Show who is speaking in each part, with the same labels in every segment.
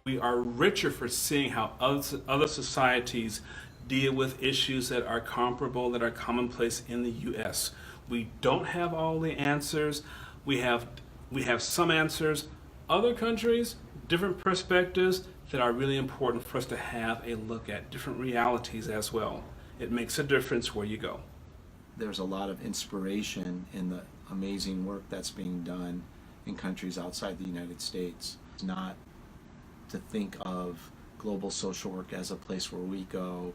Speaker 1: We are richer for seeing how other societies deal with issues that are comparable, that are commonplace in the U.S. We don't have all the answers. We have some answers. Other countries, different perspectives that are really important for us to have a look at, different realities as well. It makes a difference where you go.
Speaker 2: There's a lot of inspiration in the amazing work that's being done in countries outside the United States. Not to think of global social work as a place where we go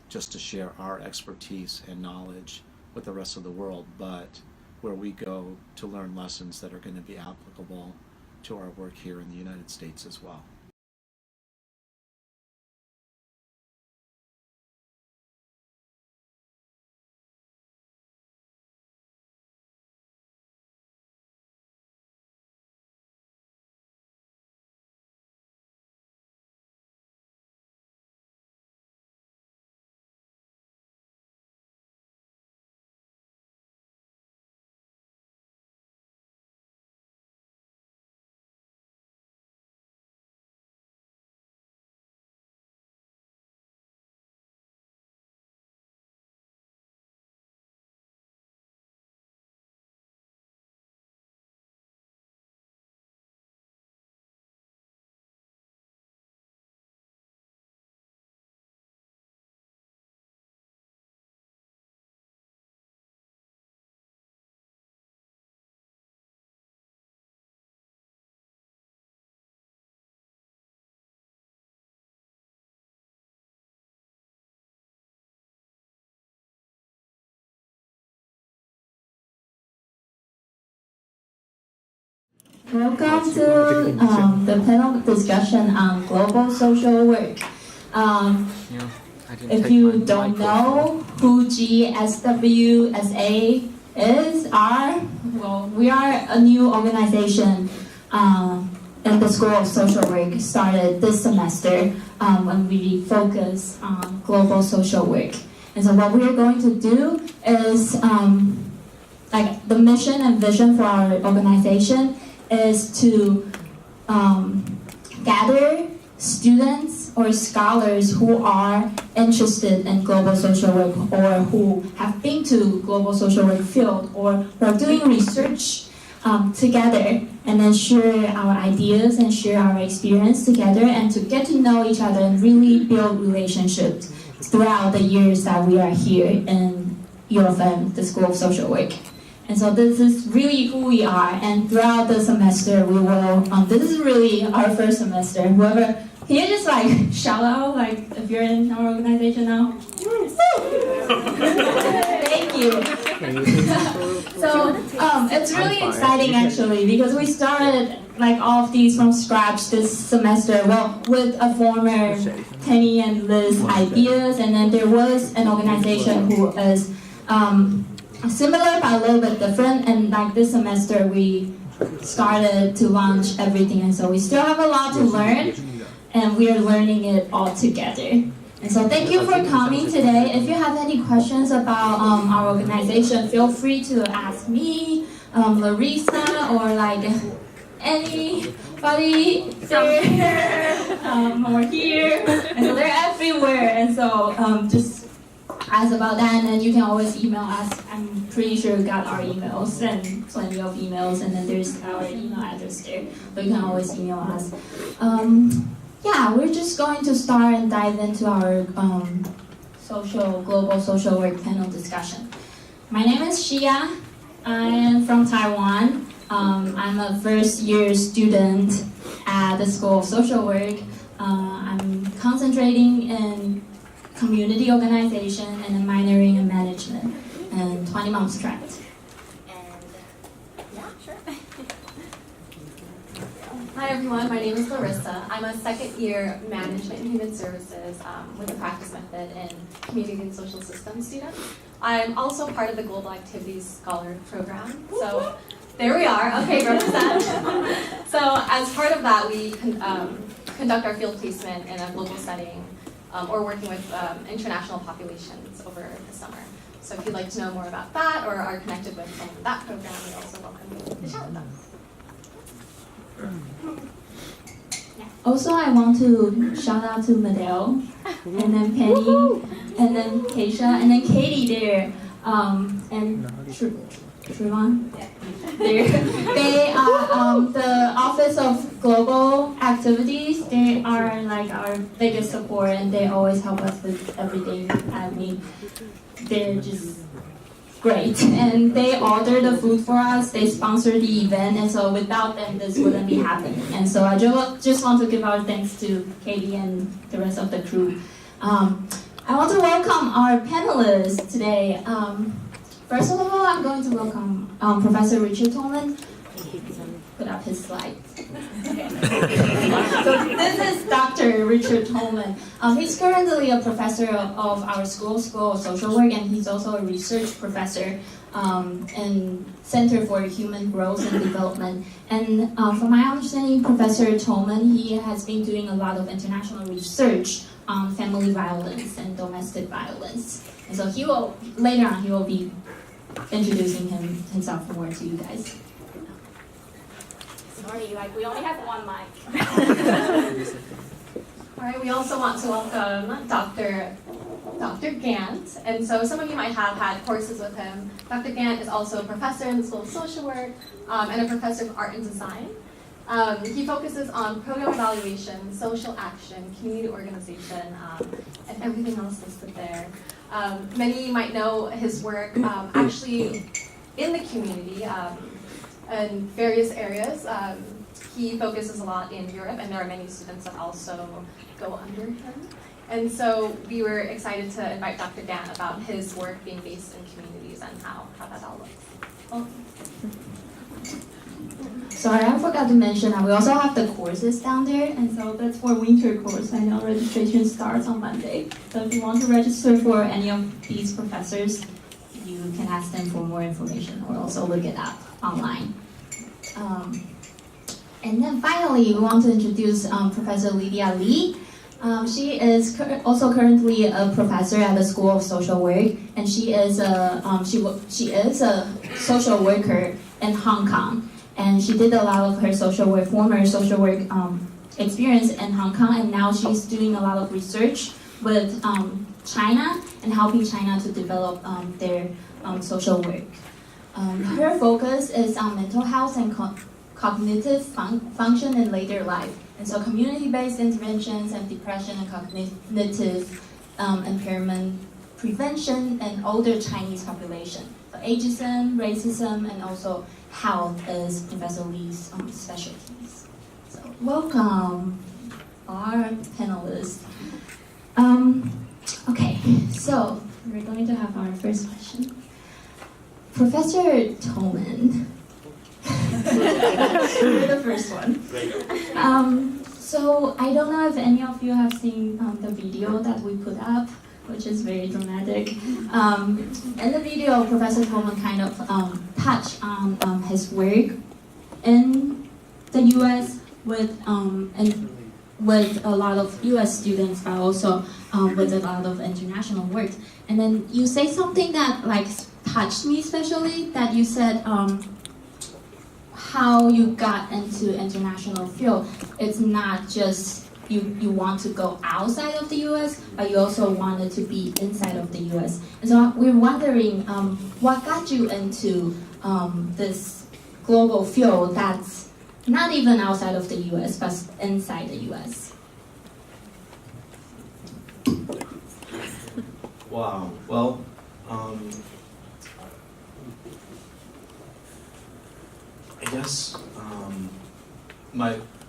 Speaker 2: just to share our expertise and knowledge with the rest of the world, but where we go to learn lessons that are going to be applicable to our work here in the United States as well.
Speaker 3: Welcome to the panel discussion on global social work. If you don't know who GSWSA well, we are a new organization in the School of Social Work, started this semester when we focus on global social work. And so what we are going to do is, like the mission and vision for our organization is to gather students or scholars who are interested in global social work or who have been to global social work field or who are doing research together, and then share our ideas and share our experience together, and to get to know each other and really build relationships throughout the years that we are here in UFM, the School of Social Work. And so this is really who we are, and throughout the semester we will, this is really our first semester. Whoever, can you just like shout out like if you're in our organization now? Yes. Thank you. So it's really exciting actually, because we started like all of these from scratch this semester, well, with a former Penny and Liz ideas, and then there was an organization who is similar but a little bit different, and like this semester we started to launch everything, and so we still have a lot to learn, and we are learning it all together. And so thank you for coming today. If you have any questions about our organization, feel free to ask me, Larissa, or like anybody there or here. And so they're everywhere, and so just ask about that, and then you can always email us. I'm pretty sure we got our emails and plenty of emails, and then there's our email address there, so you can always email us. Yeah, we're just going to start and dive into our global social work panel discussion. My name is Shia. I am from Taiwan. I'm a first year student at the School of Social Work. I'm concentrating in community organization and a minoring in management, and 20 months trapped. And yeah, sure.
Speaker 4: Hi everyone, my name is Larissa. I'm a second year management and human services with a practice method in community and social systems student. I'm also part of the Global Activities Scholar Program. So there we are, okay, represent. So as part of that, we conduct our field placement in a global setting or working with international populations over the summer. So if you'd like to know more about that or are connected with someone in that program, we also welcome you to chat with them.
Speaker 3: Yeah. Also, I want to shout out to Madel, and then Penny, and then Keisha, and then Katie there, and Trevon. They are the Office of Global Activities. They are like our biggest support, and they always help us with everything. I mean, they're just great, and they order the food for us. They sponsor the event, and so without them, this wouldn't be happening. And so I just want to give our thanks to Katie and the rest of the crew. I want to welcome our panelists today. First of all, I'm going to welcome Professor Richard Tolman. Put up his slide. So this is Dr. Richard Tolman. He's currently a professor of our School of Social Work, and he's also a research professor in Center for Human Growth and Development. And from my understanding, Professor Tolman, he has been doing a lot of international research on family violence and domestic violence. And so later on, he will be introducing himself more to you guys.
Speaker 4: Sorry, we only have one mic. All right, we also want to welcome Dr. Gant. And so some of you might have had courses with him. Dr. Gant is also a professor in the School of Social Work and a professor of art and design. He focuses on program evaluation, social action, community organization, and everything else listed there. Many might know his work actually in the community in various areas. He focuses a lot in Europe, and there are many students that also go under him. And so we were excited to invite Dr. Gant about his work being based in communities and how that all looks. Oh.
Speaker 3: Sorry, I forgot to mention that we also have the courses down there, and so that's for winter course. I know registration starts on Monday. So if you want to register for any of these professors, you can ask them for more information or also look it up online. And then finally, we want to introduce Professor Lydia Lee. She is also currently a professor at the School of Social Work, and she is a social worker in Hong Kong. And she did a lot of her former social work experience in Hong Kong, and now she's doing a lot of research with China and helping China to develop their social work. Her focus is on mental health and cognitive function in later life. And so community-based interventions and depression and cognitive impairment prevention in older Chinese population. So ageism, racism, and also health is Professor Lee's specialties. So welcome our panelists. Okay, so we're going to have our first question. Professor Tolman, you're the first one. So I don't know if any of you have seen the video that we put up, which is very dramatic. In the video, Professor Tolman kind of touched on his work in the U.S. with a lot of U.S. students, but also with a lot of international work. And then you say something that touched me especially, that you said how you got into international field. It's not just you want to go outside of the U.S., but you also wanted to be inside of the U.S. And so we're wondering what got you into this global field that's not even outside of the U.S., but inside the U.S.
Speaker 2: Wow. Well, I guess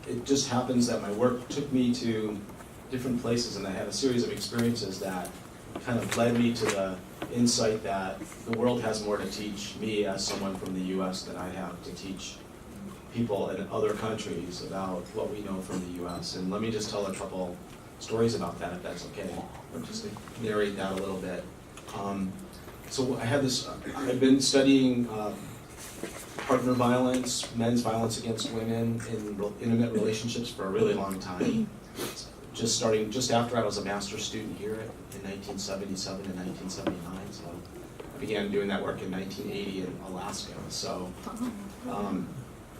Speaker 2: it just happens that my work took me to different places, and I had a series of experiences that kind of led me to the insight that the world has more to teach me as someone from the U.S. than I have to teach people in other countries about what we know from the U.S. And let me just tell a couple stories about that, if that's okay, or just to narrate that a little bit. So I had this, I've been studying partner violence, men's violence against women in intimate relationships for a really long time. Just after I was a master's student here in 1977 and 1979. So I began doing that work in 1980 in Alaska. So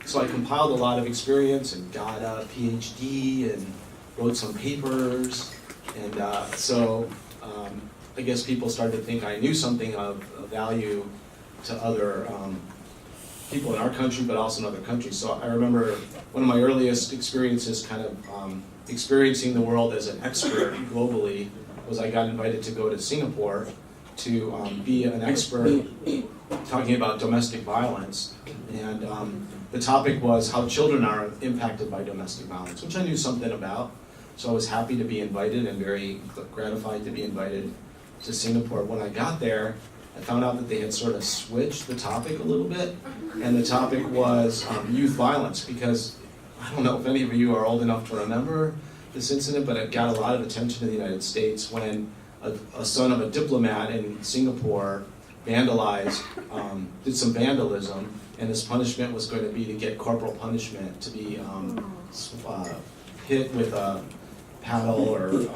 Speaker 2: So I compiled a lot of experience and got a PhD and wrote some papers. And I guess people started to think I knew something of value to other people in our country, but also in other countries. So I remember one of my earliest experiences kind of experiencing the world as an expert globally was I got invited to go to Singapore to be an expert talking about domestic violence. And the topic was how children are impacted by domestic violence, which I knew something about. So I was happy to be invited and very gratified to be invited to Singapore. When I got there, I found out that they had sort of switched the topic a little bit, and the topic was youth violence, because I don't know if any of you are old enough to remember this incident, but it got a lot of attention in the United States when a son of a diplomat in Singapore vandalized, did some vandalism, and his punishment was going to be to get corporal punishment, to be hit with a paddle or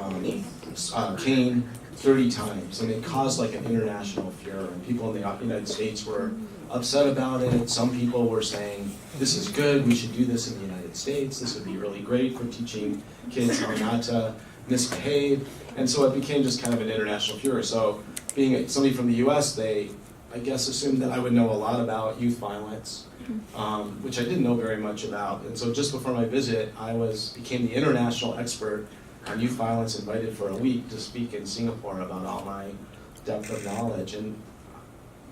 Speaker 2: cane 30 times, and it caused like an international furor, and people in the United States were upset about it. Some people were saying, this is good, we should do this in the United States, this would be really great for teaching kids how not to misbehave, and so it became just kind of an international furor. So being somebody from the US, they, I guess, assumed that I would know a lot about youth violence, which I didn't know very much about, and so just before my visit, I became the international expert on youth violence, invited for a week to speak in Singapore about all my depth of knowledge. And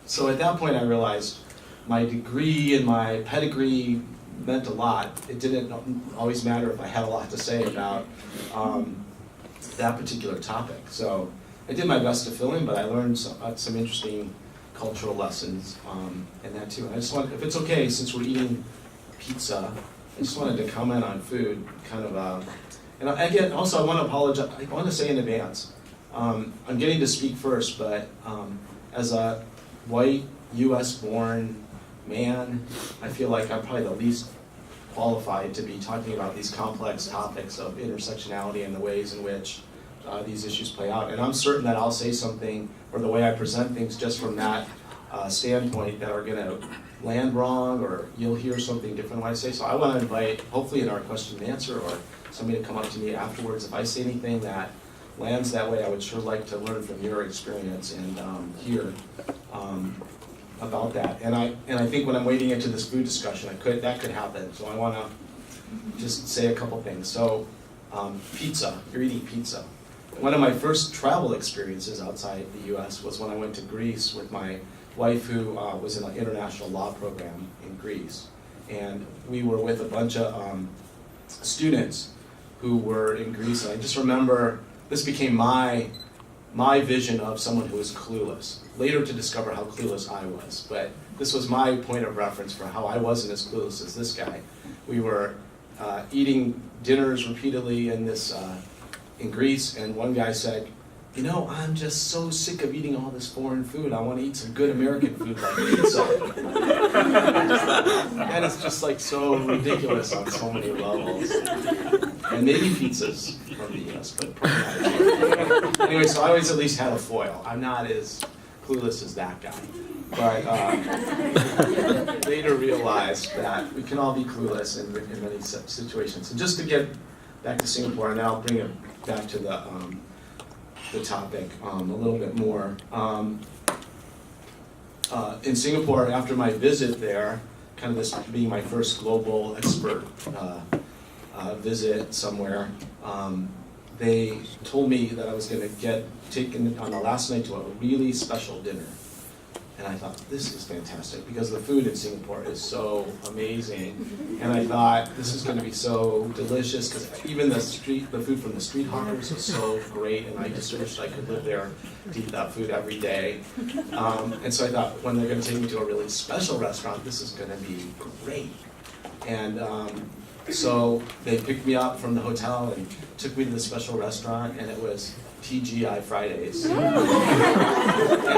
Speaker 2: so at that point I realized my degree and my pedigree meant a lot. It didn't always matter if I had a lot to say about that particular topic. So I did my best to fill in, but I learned some interesting cultural lessons in that too. And I just want, if it's okay, since we're eating pizza, I just wanted to comment on food, kind of and again, also I want to apologize, I want to say in advance, I'm getting to speak first, but as a white, US-born man, I feel like I'm probably the least qualified to be talking about these complex topics of intersectionality and the ways in which these issues play out. And I'm certain that I'll say something, or the way I present things just from that standpoint, that are going to land wrong, or you'll hear something different when I say. So I want to invite, hopefully in our question and answer, or somebody to come up to me afterwards. If I say anything that lands that way, I would sure like to learn from your experience and hear about that. And I think when I'm wading into this food discussion, that could happen. So I want to just say a couple things. So pizza, you're eating pizza. One of my first travel experiences outside the U.S. was when I went to Greece with my wife, who was in an international law program in Greece. And we were with a bunch of students who were in Greece, and I just remember this became my vision of someone who was clueless. Later to discover how clueless I was, but this was my point of reference for how I wasn't as clueless as this guy. We were eating dinners repeatedly in Greece, and one guy said, you know, I'm just so sick of eating all this foreign food. I want to eat some good American food like pizza. And it's just like so ridiculous on so many levels. And maybe pizzas from the US, but probably not. Anyway, so I always at least had a foil. I'm not as clueless as that guy. But later realized that we can all be clueless in many situations. And just to get back to Singapore, and now I'll bring it back to the topic a little bit more. In Singapore, after my visit there, kind of this being my first global expert visit somewhere, they told me that I was going to get taken on the last night to a really special dinner. And I thought, this is fantastic, because the food in Singapore is so amazing. And I thought, this is going to be so delicious, because even the food from the street hawkers is so great, and I just wished I could live there to eat that food every day. And so I thought, when they're going to take me to a really special restaurant, this is going to be great. And so they picked me up from the hotel and took me to the special restaurant, and it was TGI Fridays. And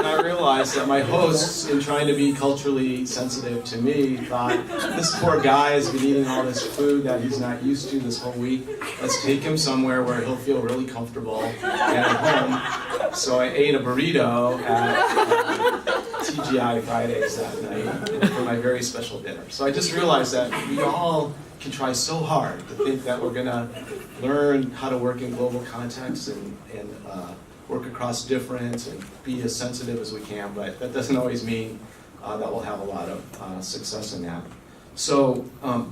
Speaker 2: I realized that my hosts, in trying to be culturally sensitive to me, thought, this poor guy has been eating all this food that he's not used to this whole week. Let's take him somewhere where he'll feel really comfortable and at home. So I ate a burrito at TGI Fridays that night for my very special dinner. So I just realized that we all can try so hard to think that we're going to learn how to work in global contexts and work across difference and be as sensitive as we can, but that doesn't always mean that we'll have a lot of success in that. So,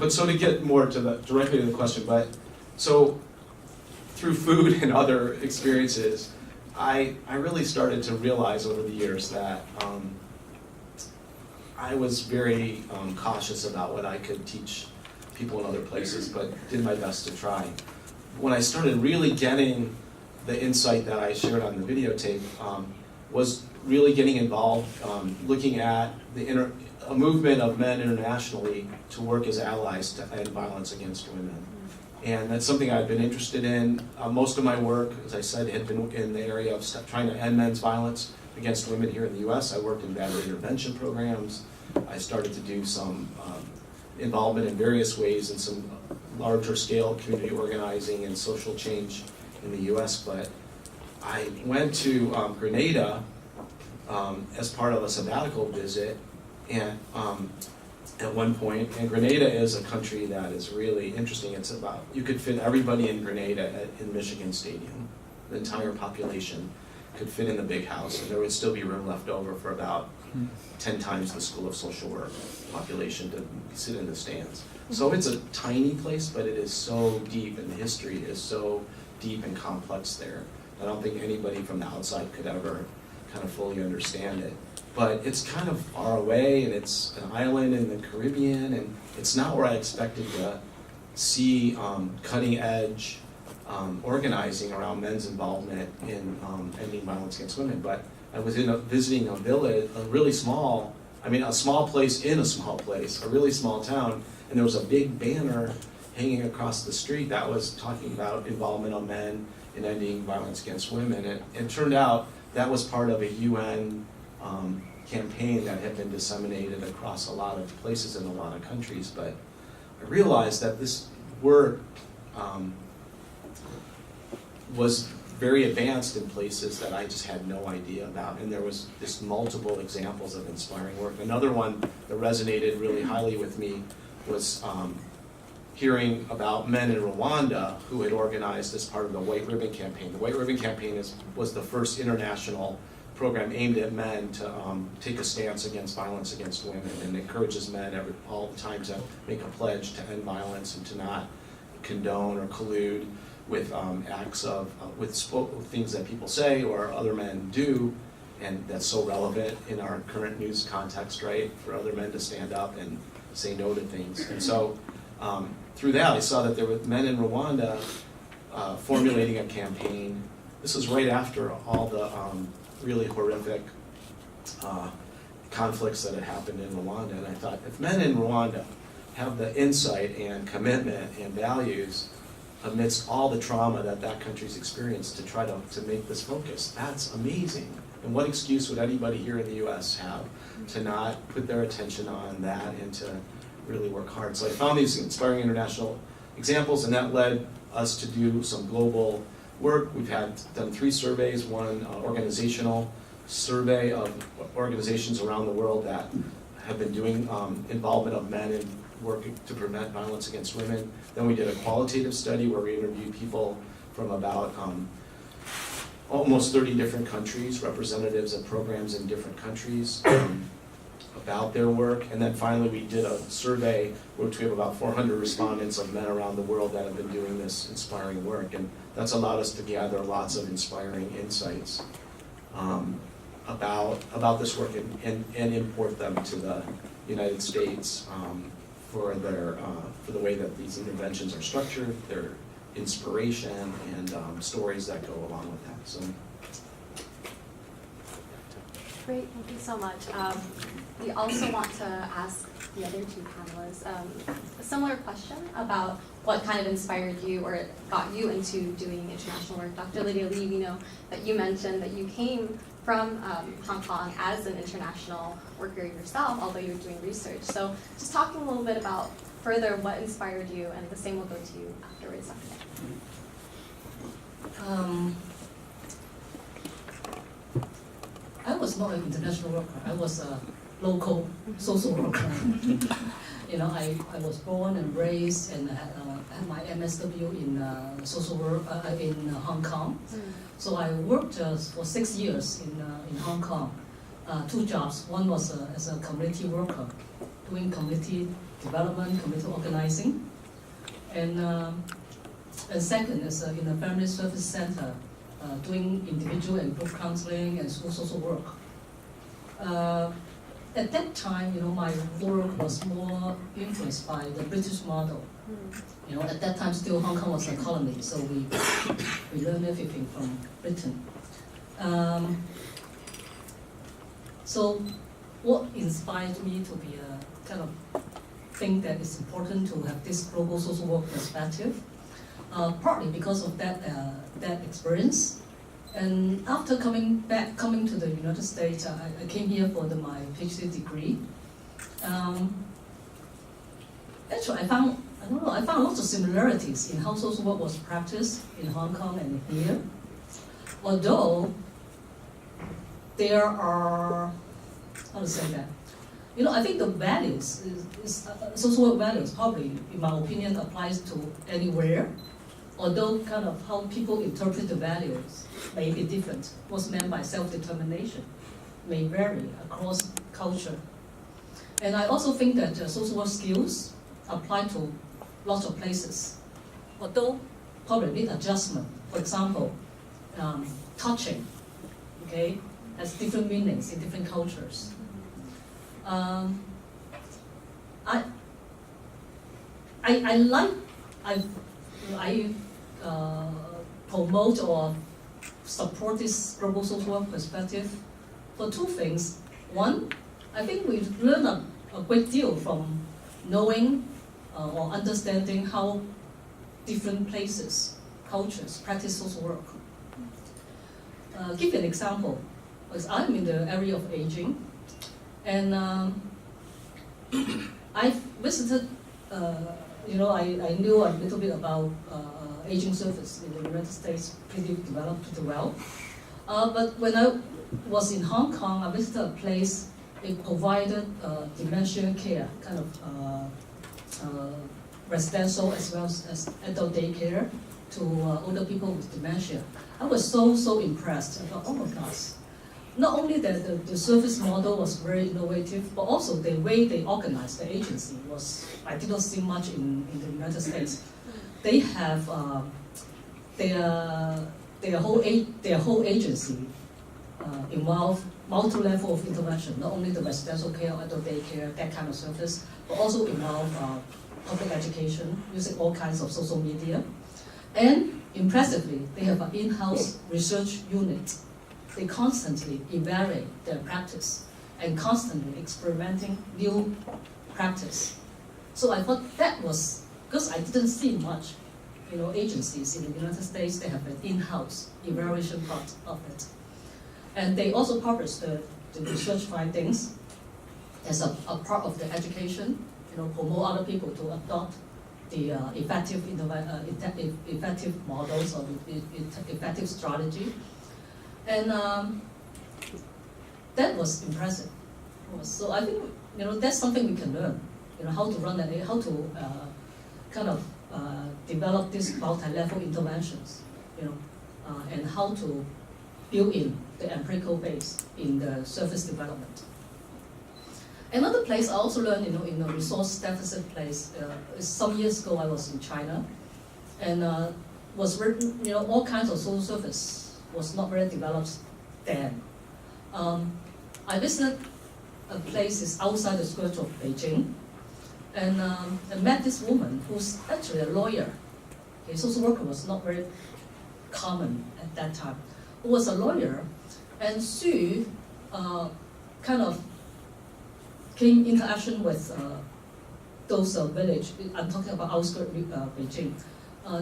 Speaker 2: so to get more to directly to the question, so through food and other experiences, I really started to realize over the years that I was very cautious about what I could teach people in other places, but did my best to try. When I started really getting the insight that I shared on the videotape, was really getting involved, looking at a movement of men internationally to work as allies to end violence against women. And that's something I've been interested in. Most of my work, as I said, had been in the area of trying to end men's violence against women here in the US. I worked in battery intervention programs. I started to do some involvement in various ways in some larger scale community organizing and social change in the US. But I went to Grenada as part of a sabbatical visit, and at one point, and Grenada is a country that is really interesting. It's about, you could fit everybody in Grenada in Michigan Stadium. The entire population could fit in the big house, and there would still be room left over for about 10 times the School of Social Work population to sit in the stands. So it's a tiny place, but it is so deep, and the history is so deep and complex there. I don't think anybody from the outside could ever kind of fully understand it. But it's kind of far away, and it's an island in the Caribbean, and it's not where I expected to see cutting edge organizing around men's involvement in ending violence against women. But I was visiting a village, a small place in a small place, a really small town, and there was a big banner hanging across the street that was talking about involvement of men in ending violence against women. And it turned out that was part of a UN campaign that had been disseminated across a lot of places in a lot of countries. But I realized that this work was very advanced in places that I just had no idea about. And there was just multiple examples of inspiring work. Another one that resonated really highly with me was hearing about men in Rwanda who had organized as part of the White Ribbon Campaign. The White Ribbon Campaign was the first international program aimed at men to take a stance against violence against women, and encourages men all the time to make a pledge to end violence and to not condone or collude with acts of, with things that people say or other men do, and that's so relevant in our current news context, right? For other men to stand up and say no to things. And so through that, I saw that there were men in Rwanda formulating a campaign. This was right after all the really horrific conflicts that had happened in Rwanda. And I thought, if men in Rwanda have the insight and commitment and values amidst all the trauma that that country's experienced to try to make this focus, that's amazing. And what excuse would anybody here in the US have to not put their attention on that and to really work hard? So I found these inspiring international examples, and that led us to do some global work. We've done 3 surveys, one organizational survey of organizations around the world that have been doing involvement of men in working to prevent violence against women. Then we did a qualitative study where we interviewed people from about almost 30 different countries, representatives of programs in different countries, about their work. And then finally we did a survey which we have about 400 respondents of men around the world that have been doing this inspiring work. And that's allowed us to gather lots of inspiring insights about this work and import them to the United States for the way that these interventions are structured, their inspiration, and stories that go along with that. So.
Speaker 4: Great, thank you so much. We also want to ask the other 2 panelists a similar question about what kind of inspired you or got you into doing international work. Dr. Lydia Lee, we know that you mentioned that you came from Hong Kong as an international worker yourself, although you were doing research. So just talking a little bit about further what inspired you, and the same will go to you afterwards.
Speaker 5: I was was not an international worker. I was a local social worker. You know, I was born and raised and had my MSW in social work in Hong Kong. So I worked for 6 years in Hong Kong. 2 jobs. One was as a community worker, doing community development, community organizing, and second is in a family service center, doing individual and group counseling and school social work. At that time, you know, my work was more influenced by the British model. You know, at that time, still Hong Kong was a colony, so we learned everything from Britain. So, what inspired me to be a kind of think that it's important to have this global social work perspective? Partly because of that experience. And after coming to the United States, I came here for my PhD degree. Actually, I found lots of similarities in how social work was practiced in Hong Kong and here. Although there are, how to say that? You know, I think the values, social work values probably, in my opinion, applies to anywhere. Although kind of how people interpret the values may be different. What's meant by self-determination may vary across culture. And I also think that social work skills apply to lots of places. Although probably need adjustment. For example, touching, okay, has different meanings in different cultures. I promote or support this global social work perspective for 2 things. One, I think we learn a great deal from knowing or understanding how different places, cultures practice social work. Give you an example. Because I'm in the area of aging, and I visited, you know, I knew a little bit about aging service in the United States, pretty developed pretty well. But when I was in Hong Kong, I visited a place, it provided dementia care, kind of residential as well as adult daycare to older people with dementia. I was so impressed. I thought, oh my gosh. Not only that the service model was very innovative, but also the way they organized the agency was, I did not see much in the United States. They have their whole agency involve multi-level of intervention, not only the residential care, adult daycare, that kind of service, but also involve public education, using all kinds of social media. And impressively, they have an in-house research unit. They constantly evaluate their practice and constantly experimenting new practice. So I thought that was, because I didn't see much, you know, agencies in the United States, they have an in-house evaluation part of it. And they also publish the research findings as a part of the education, you know, promote other people to adopt the effective models or effective strategy. And that was impressive. So I think, you know, that's something we can learn. You know, how to run that, how to kind of develop these multi-level interventions. You know, and how to build in the empirical base in the service development. Another place I also learned, you know, in a resource deficit place. Some years ago, I was in China, and was written, you know, all kinds of social service was not very developed then. I visited a place outside the skirts of Beijing, and I met this woman who's actually a lawyer. Okay, social worker was not very common at that time. Who was a lawyer, and she kind of came into action with those village. I'm talking about outskirts Beijing.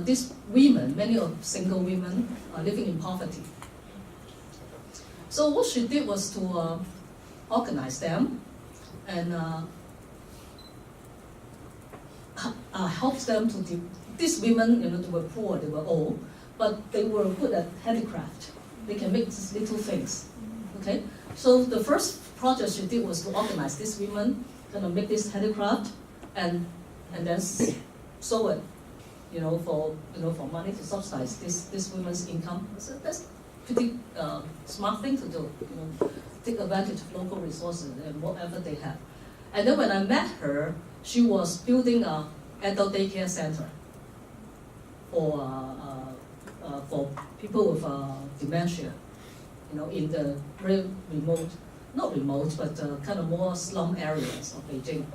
Speaker 5: These women, many of single women, are living in poverty. So what she did was to organize them and help them to. These women, you know, they were poor, they were old, but they were good at handicraft. They can make these little things, Okay, so the first project she did was to organize these women, kind of make this handicraft, and then sew it, for money to subsidize this women's income. So that's pretty smart thing to do. Take advantage of local resources and whatever they have. And then when I met her, she was building a adult daycare center for people with dementia, in the very remote, not remote, but kind of more slum areas of Beijing.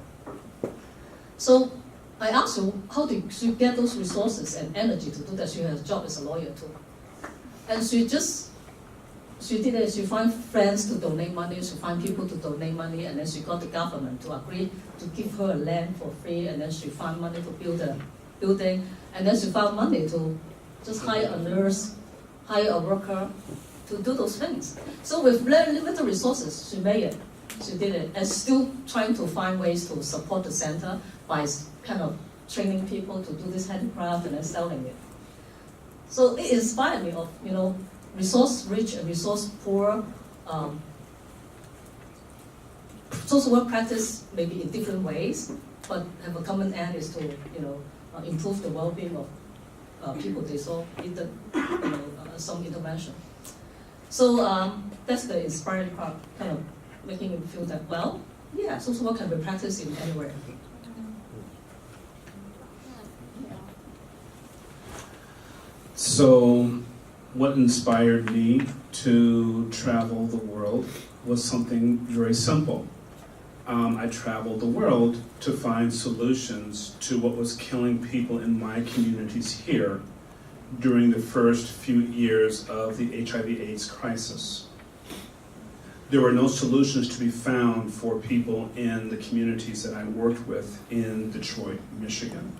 Speaker 5: So I asked her, how did she get those resources and energy to do that? She has a job as a lawyer too. And she did it, she found friends to donate money, she found people to donate money, and then she got the government to agree to give her land for free, and then she found money to build a building, and then she found money to just hire a nurse, hire a worker to do those things. So with very limited resources, she made it, she did it, and still trying to find ways to support the center by kind of training people to do this handicraft and then selling it. So it inspired me of, resource-rich and resource-poor social work practice maybe in different ways, but have a common end is to improve the well-being of people they saw needed some intervention. So that's the inspiring part, kind of making me feel that, well, yeah, social work can be practiced in anywhere.
Speaker 1: So what inspired me to travel the world was something very simple. I traveled the world to find solutions to what was killing people in my communities here during the first few years of the HIV/AIDS crisis. There were no solutions to be found for people in the communities that I worked with in Detroit, Michigan.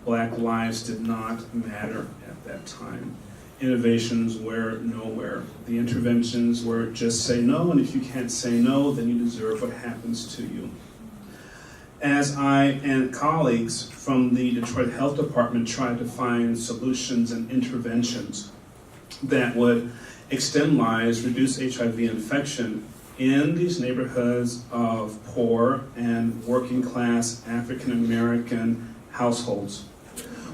Speaker 1: Black lives did not matter at that time. Innovations were nowhere. The interventions were just say no, and if you can't say no, then you deserve what happens to you. As I and colleagues from the Detroit Health Department tried to find solutions and interventions that would extend lives, reduce HIV infection in these neighborhoods of poor and working class African American households,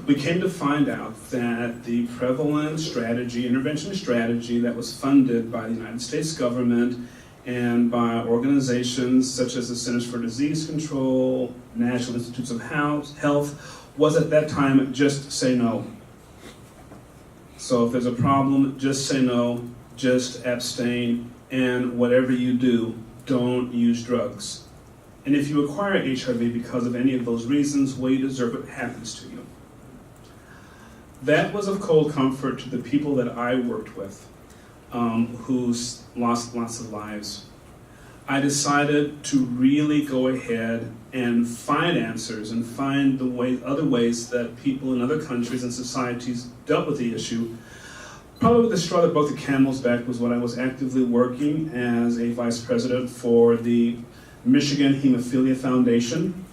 Speaker 1: we came to find out that the prevalent strategy, intervention strategy that was funded by the United States government and by organizations such as the Centers for Disease Control, National Institutes of Health, was at that time just say no. So if there's a problem, just say no, just abstain, and whatever you do, don't use drugs. And if you acquire HIV because of any of those reasons, well, you deserve what happens to you. That was of cold comfort to the people that I worked with, who lost lots of lives. I decided to really go ahead and find answers and find other ways that people in other countries and societies dealt with the issue. Probably the straw that broke the camel's back was when I was actively working as a vice president for the Michigan Hemophilia Foundation,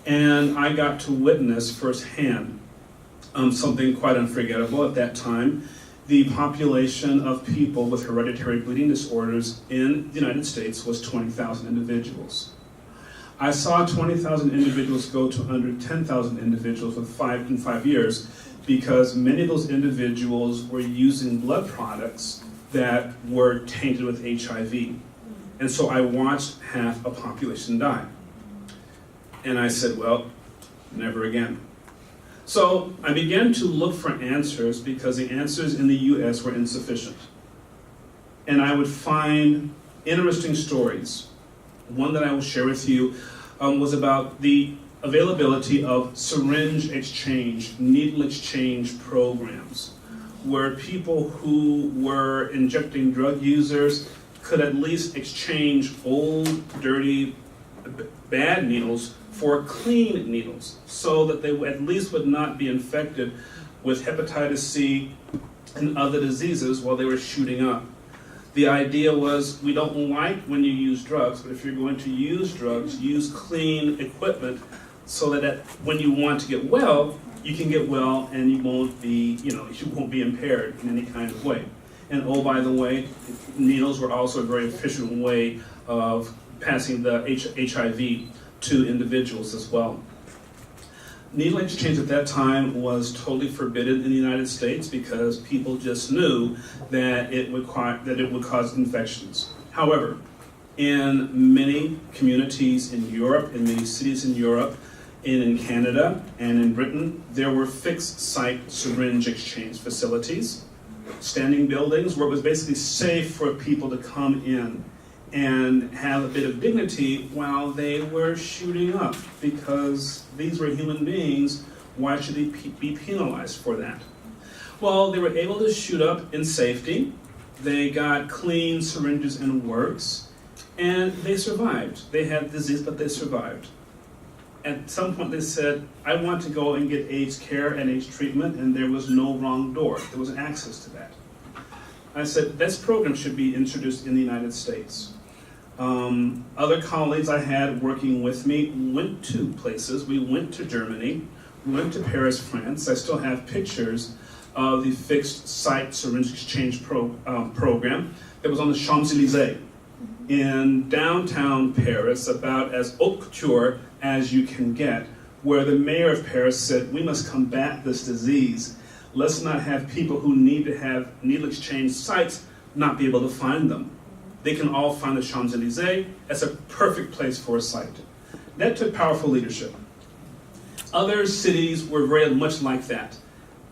Speaker 1: and I got to witness firsthand something quite unforgettable at that time. The population of people with hereditary bleeding disorders in the United States was 20,000 individuals. I saw 20,000 individuals go to under 10,000 individuals in 5 years because many of those individuals were using blood products that were tainted with HIV. And so I watched half a population die. And I said, well, never again. So I began to look for answers because the answers in the US were insufficient. And I would find interesting stories. One that I will share with you was about the availability of syringe exchange, needle exchange programs, where people who were injecting drug users could at least exchange old, dirty, bad needles for clean needles, so that they at least would not be infected with hepatitis C and other diseases while they were shooting up. The idea was, we don't like when you use drugs, but if you're going to use drugs, use clean equipment so that when you want to get well, you can get well and you won't be impaired in any kind of way. And oh, by the way, needles were also a very efficient way of passing the HIV to individuals as well. Needle exchange at that time was totally forbidden in the United States because people just knew that it would cause infections. However, in many communities in Europe, in many cities in Europe, and in Canada and in Britain, there were fixed site syringe exchange facilities, standing buildings where it was basically safe for people to come in and have a bit of dignity while they were shooting up, because these were human beings. Why should they be penalized for that? Well, they were able to shoot up in safety. They got clean syringes and works, and they survived. They had disease, but they survived. At some point they said, I want to go and get AIDS care and AIDS treatment, and there was no wrong door. There was access to that. I said, this program should be introduced in the United States. Other colleagues I had working with me went to places. We went to Germany, we went to Paris, France. I still have pictures of the fixed site syringe exchange program that was on the Champs-Élysées in downtown Paris, about as haute couture as you can get, where the mayor of Paris said, we must combat this disease. Let's not have people who need to have needle exchange sites not be able to find them. They can all find the Champs-Élysées. That's a perfect place for a site. That took powerful leadership. Other cities were very much like that.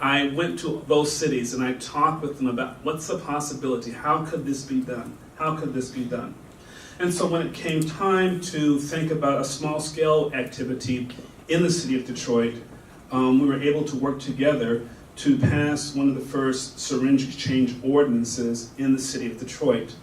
Speaker 1: I went to those cities and I talked with them about what's the possibility? How could this be done? How could this be done? And so when it came time to think about a small-scale activity in the city of Detroit, we were able to work together to pass one of the first syringe exchange ordinances in the city of Detroit.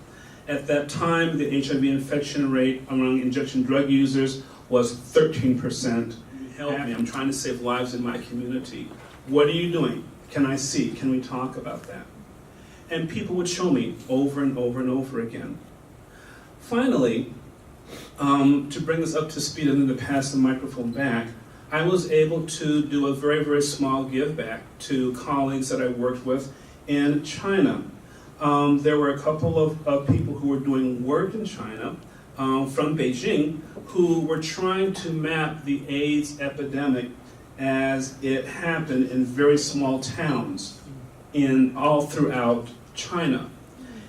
Speaker 1: At that time, the HIV infection rate among injection drug users was 13%. Help me, I'm trying to save lives in my community. What are you doing? Can I see? Can we talk about that? And people would show me over and over and over again. Finally, to bring us up to speed and then to pass the microphone back, I was able to do a very, very small give back to colleagues that I worked with in China. There were a couple of people who were doing work in China from Beijing who were trying to map the AIDS epidemic as it happened in very small towns all throughout China.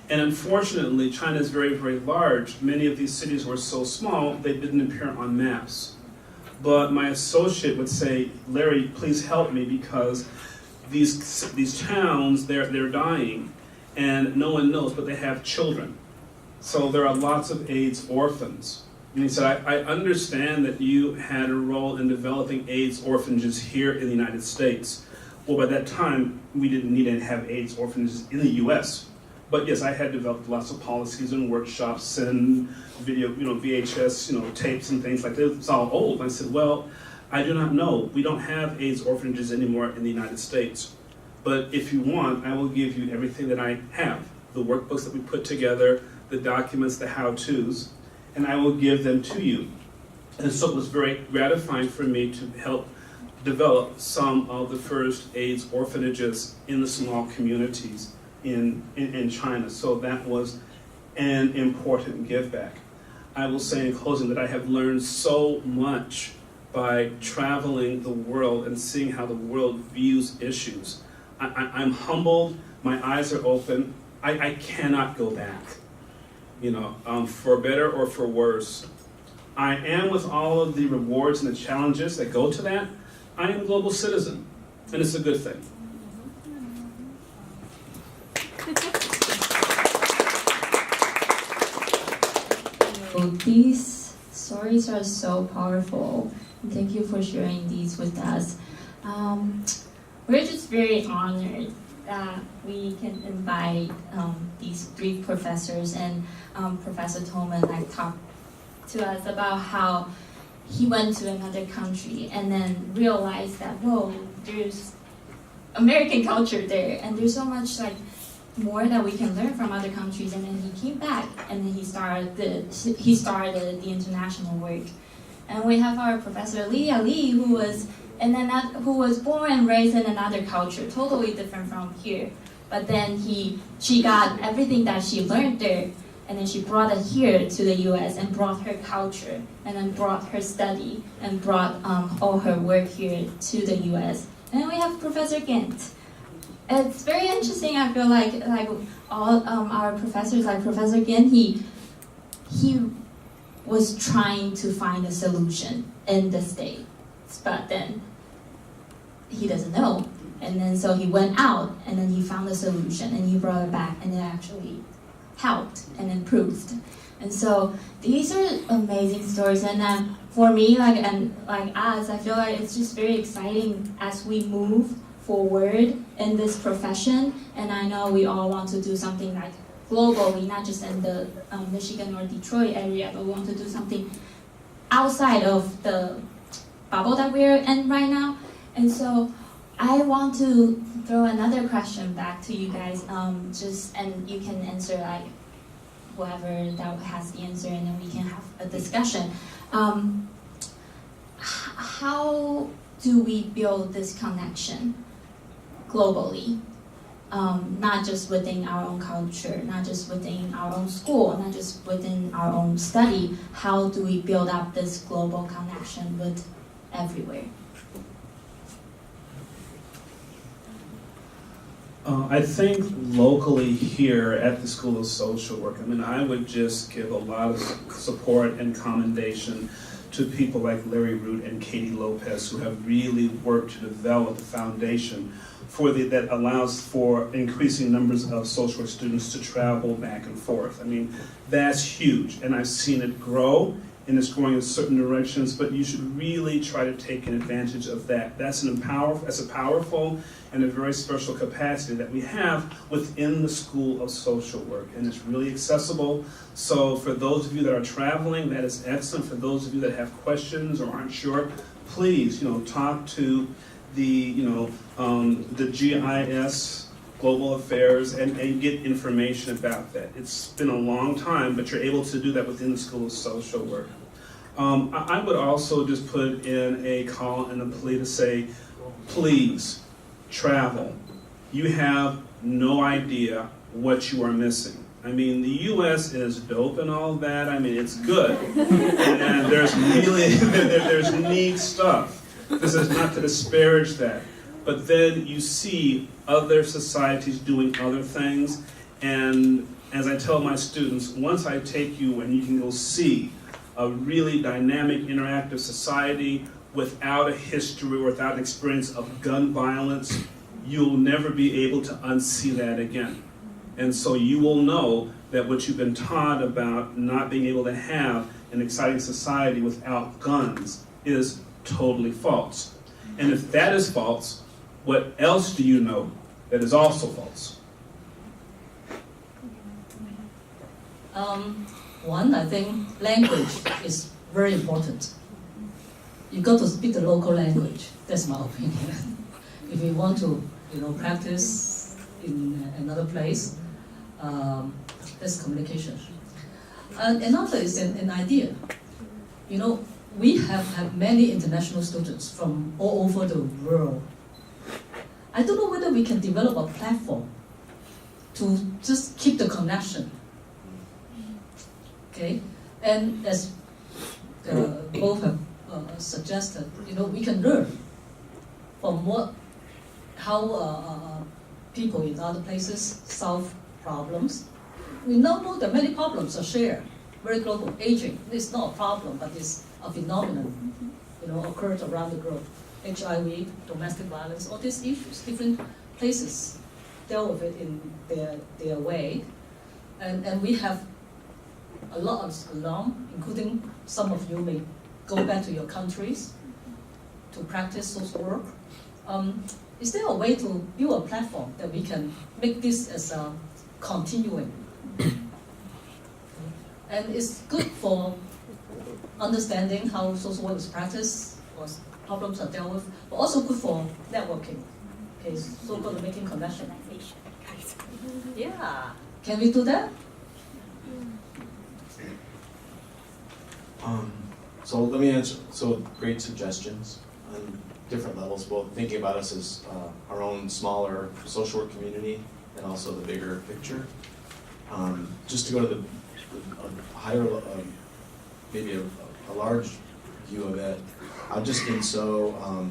Speaker 1: And unfortunately, China is very, very large. Many of these cities were so small, they didn't appear on maps. But my associate would say, Larry, please help me, because these towns, they're dying, and no one knows, but they have children. So there are lots of AIDS orphans. And he said, I understand that you had a role in developing AIDS orphanages here in the United States. Well, by that time, we didn't need to have AIDS orphanages in the US. But yes, I had developed lots of policies and workshops and video, VHS, tapes and things like that. It's all old. I said, well, I do not know. We don't have AIDS orphanages anymore in the United States. But if you want, I will give you everything that I have. The workbooks that we put together, the documents, the how-tos, and I will give them to you. And so it was very gratifying for me to help develop some of the first AIDS orphanages in the small communities in China. So that was an important give back. I will say in closing that I have learned so much by traveling the world and seeing how the world views issues. I'm humbled, my eyes are open, I cannot go back, for better or for worse. I am, with all of the rewards and the challenges that go to that, I am a global citizen, and it's a good thing.
Speaker 3: These stories are so powerful. Thank you for sharing these with us. We're just very honored that we can invite these three professors, and Professor Tolman talked to us about how he went to another country and then realized that, whoa, there's American culture there, and there's so much more that we can learn from other countries. And then he came back and then he started the international work. And we have our Professor Li Ali, who was born and raised in another culture, totally different from here. But then she got everything that she learned there, and then she brought it here to the U.S. and brought her culture, and then brought her study, and brought all her work here to the U.S. And then we have Professor Gant. It's very interesting. I feel like all our professors, like Professor Gant, he was trying to find a solution in the States, but then he doesn't know. And then so he went out, and then he found a solution, and he brought it back, and it actually helped and improved. And so these are amazing stories. And for me, like us, I feel like it's just very exciting as we move forward in this profession. And I know we all want to do something like globally, not just in the Michigan or Detroit area, but we want to do something outside of the bubble that we're in right now. And so I want to throw another question back to you guys, and you can answer like whoever that has the answer, and then we can have a discussion. How do we build this connection globally? Not just within our own culture, not just within our own school, not just within our own study. How do we build up this global connection with everywhere?
Speaker 1: I think locally here at the School of Social Work, I would just give a lot of support and commendation to people like Larry Root and Katie Lopez, who have really worked to develop the foundation that allows for increasing numbers of social work students to travel back and forth. That's huge, and I've seen it grow, and it's growing in certain directions, but you should really try to take advantage of that. That's a powerful and a very special capacity that we have within the School of Social Work, and it's really accessible. So for those of you that are traveling, that is excellent. For those of you that have questions or aren't sure, please, talk to the GIS Global Affairs and get information about that. It's been a long time, but you're able to do that within the School of Social Work. I would also just put in a call and a plea to say, please, travel. You have no idea what you are missing. The U.S. is dope and all that. It's good. And there's there's neat stuff. This is not to disparage that. But then you see other societies doing other things. And as I tell my students, once I take you and you can go see a really dynamic, interactive society without a history or without an experience of gun violence, you'll never be able to unsee that again. And so you will know that what you've been taught about not being able to have an exciting society without guns is totally false. And if that is false, what else do you know that is also false?
Speaker 5: One, I think language is very important. You got to speak the local language. That's my opinion. If you want to, practice in another place, that's communication. Another is an idea. We have had many international students from all over the world. I don't know whether we can develop a platform to just keep the connection. Okay, and as both have suggested, we can learn from how people in other places solve problems. We now know that many problems are shared, very global. Aging is not a problem, but it's a phenomenon, occurs around the globe. HIV, domestic violence, all these issues, different places deal with it in their way, and we have a lot of alum, including some of you may go back to your countries to practice social work. Is there a way to build a platform that we can make this as a continuing? And it's good for understanding how social work is practiced, or problems are dealt with, but also good for networking. Okay, so-called making connection. Yeah, can we do that?
Speaker 2: So let me answer. So great suggestions on different levels, both thinking about us as our own smaller social work community and also the bigger picture. Just to go to the higher, maybe a large view of it, I've just been so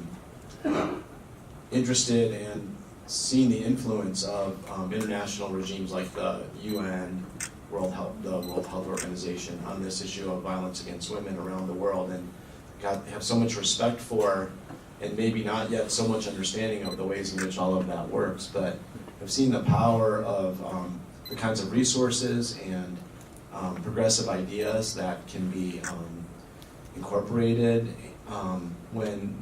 Speaker 2: interested in seeing the influence of international regimes like the UN, the World Health Organization, on this issue of violence against women around the world, and have so much respect for, and maybe not yet so much understanding of the ways in which all of that works, but I've seen the power of the kinds of resources and progressive ideas that can be incorporated when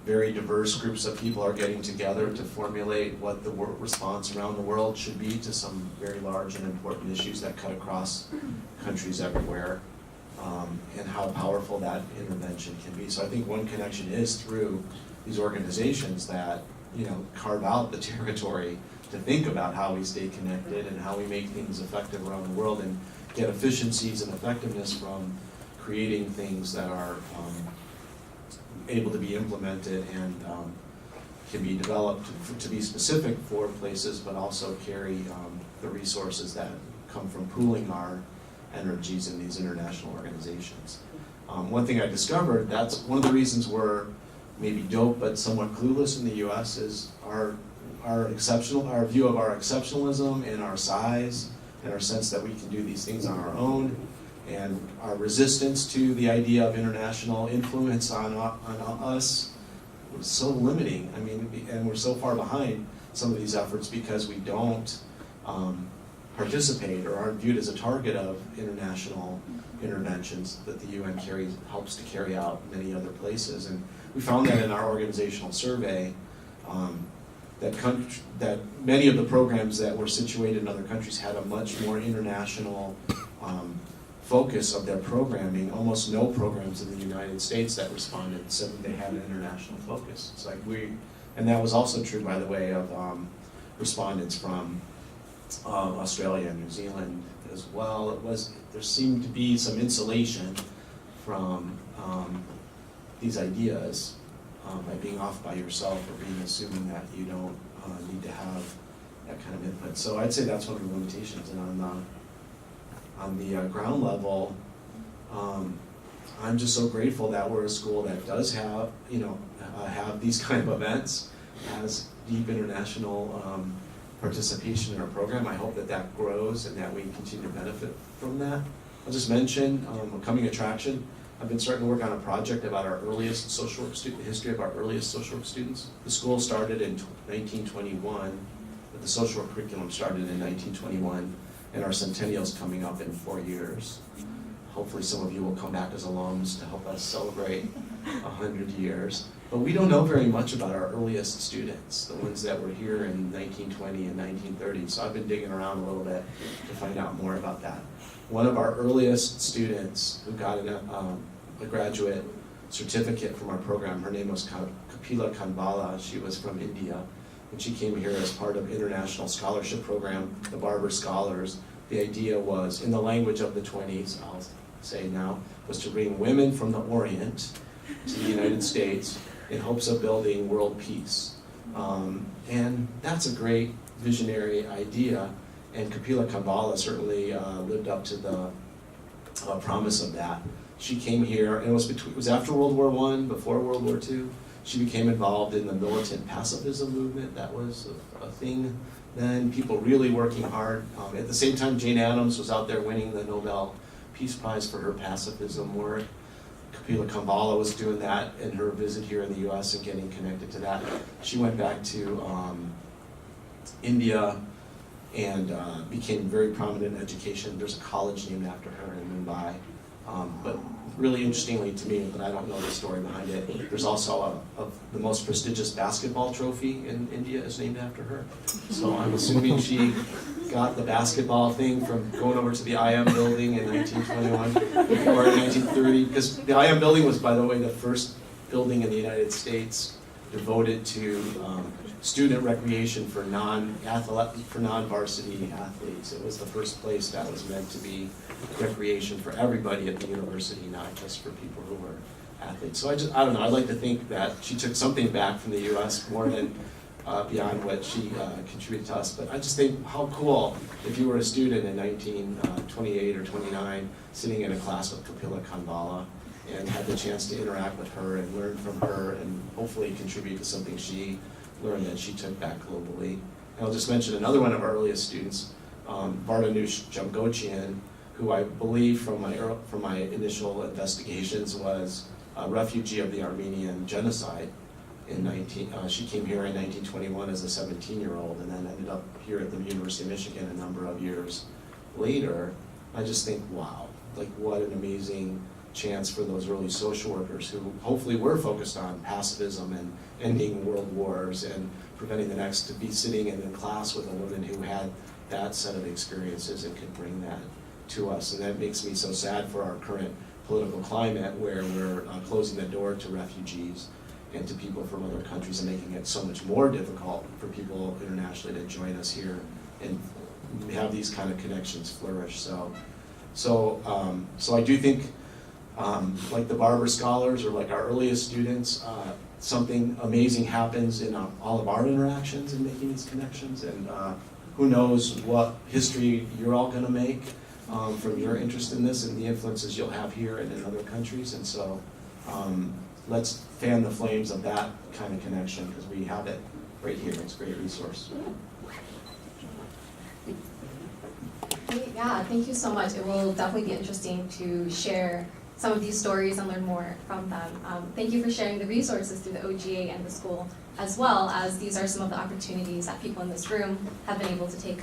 Speaker 2: very diverse groups of people are getting together to formulate what the response around the world should be to some very large and important issues that cut across countries everywhere, and how powerful that intervention can be. So I think one connection is through these organizations that, you know, carve out the territory to think about how we stay connected and how we make things effective around the world and get efficiencies and effectiveness from creating things that are able to be implemented and can be developed to be specific for places, but also carry the resources that come from pooling our energies in these international organizations. One thing I discovered, that's one of the reasons we're maybe dope but somewhat clueless in the US, is our view of our exceptionalism and our size and our sense that we can do these things on our own, and our resistance to the idea of international influence on us was so limiting. I mean, and we're so far behind some of these efforts because we don't participate or aren't viewed as a target of international interventions that the UN helps to carry out in many other places. And we found that in our organizational survey, that many of the programs that were situated in other countries had a much more international focus of their programming. Almost no programs in the United States that responded said that they had an international focus. It's like and that was also true, by the way, of respondents from Australia and New Zealand as well. There seemed to be some insulation from these ideas by being off by yourself or assuming that you don't need to have that kind of input. So I'd say that's one of the limitations. And on the ground level, I'm just so grateful that we're a school that does have, have these kind of events, has deep international participation in our program. I hope that grows and that we continue to benefit from that. I'll just mention a coming attraction. I've been starting to work on a project about our earliest social work student, the history of our earliest social work students. The school started in 1921, but the social work curriculum started in 1921, and our centennial's coming up in 4 years. Hopefully some of you will come back as alums to help us celebrate 100 years. But we don't know very much about our earliest students, the ones that were here in 1920 and 1930. So I've been digging around a little bit to find out more about that. One of our earliest students who got a graduate certificate from our program, her name was Kapila Kanbala. She was from India, and she came here as part of international scholarship program, the Barber Scholars. The idea was, in the language of the 20s, I'll say now, was to bring women from the Orient to the United States in hopes of building world peace. And that's a great visionary idea, and Kapila Kanbala certainly lived up to the promise of that. She came here, and it was after World War I, before World War II. She became involved in the militant pacifism movement. That was a thing then, people really working hard. At the same time, Jane Addams was out there winning the Nobel Peace Prize for her pacifism work. Kapila Kanbala was doing that in her visit here in the US and getting connected to that. She went back to India and became very prominent in education. There's a college named after her in Mumbai. But really interestingly to me, but I don't know the story behind it, there's also the most prestigious basketball trophy in India is named after her. So I'm assuming she got the basketball thing from going over to the IM building in 1921 or in 1930, because the IM building was, by the way, the first building in the United States devoted to student recreation for non-varsity athletes. It was the first place that was meant to be recreation for everybody at the university, not just for people who were athletes. So I don't know, I'd like to think that she took something back from the US more than beyond what she contributed to us. But I just think how cool if you were a student in 1928 or 29, sitting in a class with Kapila Kanvala and had the chance to interact with her and learn from her and hopefully contribute to something she learned that she took back globally. And I'll just mention another one of our earliest students, Vardanush Jamgochian, who I believe from my initial investigations was a refugee of the Armenian genocide. She came here in 1921 as a 17-year-old and then ended up here at the University of Michigan a number of years later. I just think, wow, like what an amazing chance for those early social workers who hopefully were focused on pacifism and ending world wars and preventing the next, to be sitting in a class with a woman who had that set of experiences and could bring that to us. And that makes me so sad for our current political climate where we're closing the door to refugees and to people from other countries and making it so much more difficult for people internationally to join us here and have these kind of connections flourish. So I do think, like the Barber Scholars or like our earliest students, something amazing happens in all of our interactions in making these connections, and who knows what history you're all going to make from your interest in this and the influences you'll have here and in other countries. And so let's fan the flames of that kind of connection because we have it right here. It's a great resource.
Speaker 4: Yeah, thank you so much. It will definitely be interesting to share some of these stories and learn more from them. Thank you for sharing the resources through the OGA and the school, as well as these are some of the opportunities that people in this room have been able to take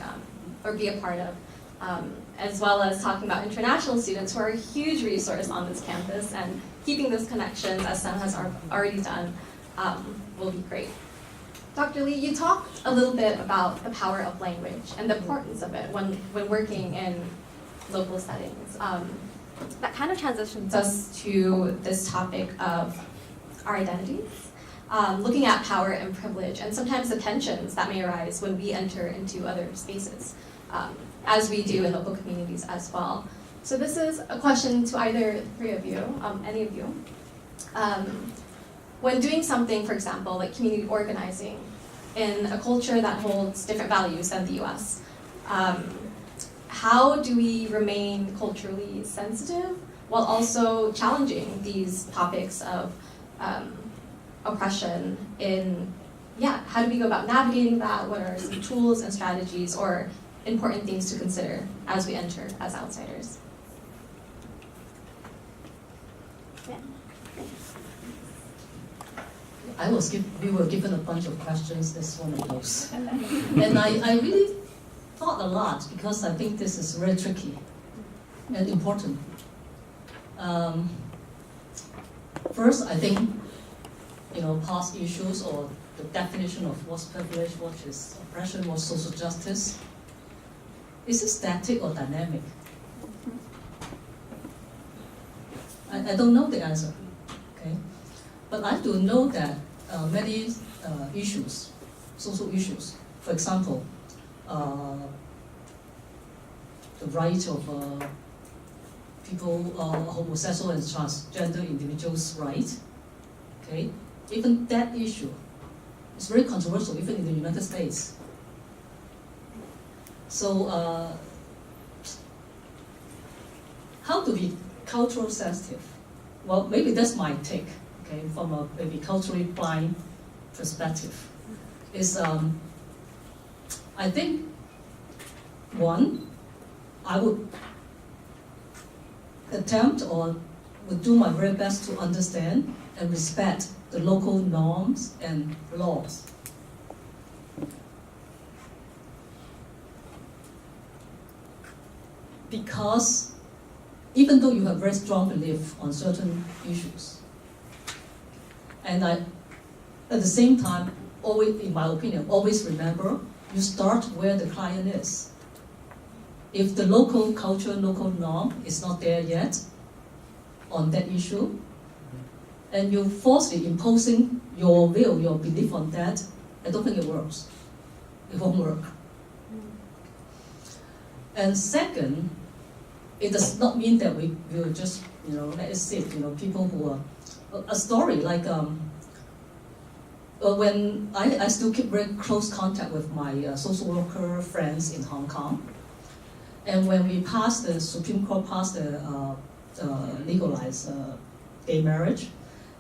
Speaker 4: or be a part of, as well as talking about international students who are a huge resource on this campus, and keeping those connections, as Sam has already done, will be great. Dr. Lee, you talked a little bit about the power of language and the importance of it when working in local settings. That kind of transitions us to this topic of our identities, looking at power and privilege, and sometimes the tensions that may arise when we enter into other spaces, as we do in local communities as well. So this is a question to either three of you, any of you. When doing something, for example, like community organizing, in a culture that holds different values than the US, how do we remain culturally sensitive while also challenging these topics of oppression how do we go about navigating that? What are some tools and strategies or important things to consider as we enter as outsiders? Yeah.
Speaker 5: We were given a bunch of questions, this one of those. And I really thought a lot because I think this is very tricky and important. First, I think, past issues or the definition of what's privilege, what is oppression, what's social justice, is it static or dynamic? I don't know the answer, okay? But I do know that many issues, social issues, for example, the right of people, homosexual and transgender individuals' right, okay? Even that issue is very controversial, even in the United States. So, how to be cultural sensitive? Well, maybe that's my take, okay, from a maybe culturally blind perspective. Is I think, one, I would attempt or would do my very best to understand and respect the local norms and laws. Because even though you have very strong belief on certain issues, and at the same time, always, in my opinion, always remember, you start where the client is. If the local culture, local norm is not there yet on that issue, and you're forcefully imposing your will, your belief on that, I don't think it works. It won't work. And second, it does not mean that we will just, let it sit, people who are, a story like when I still keep very close contact with my social worker friends in Hong Kong. And when we passed, the Supreme Court passed the legalized gay marriage,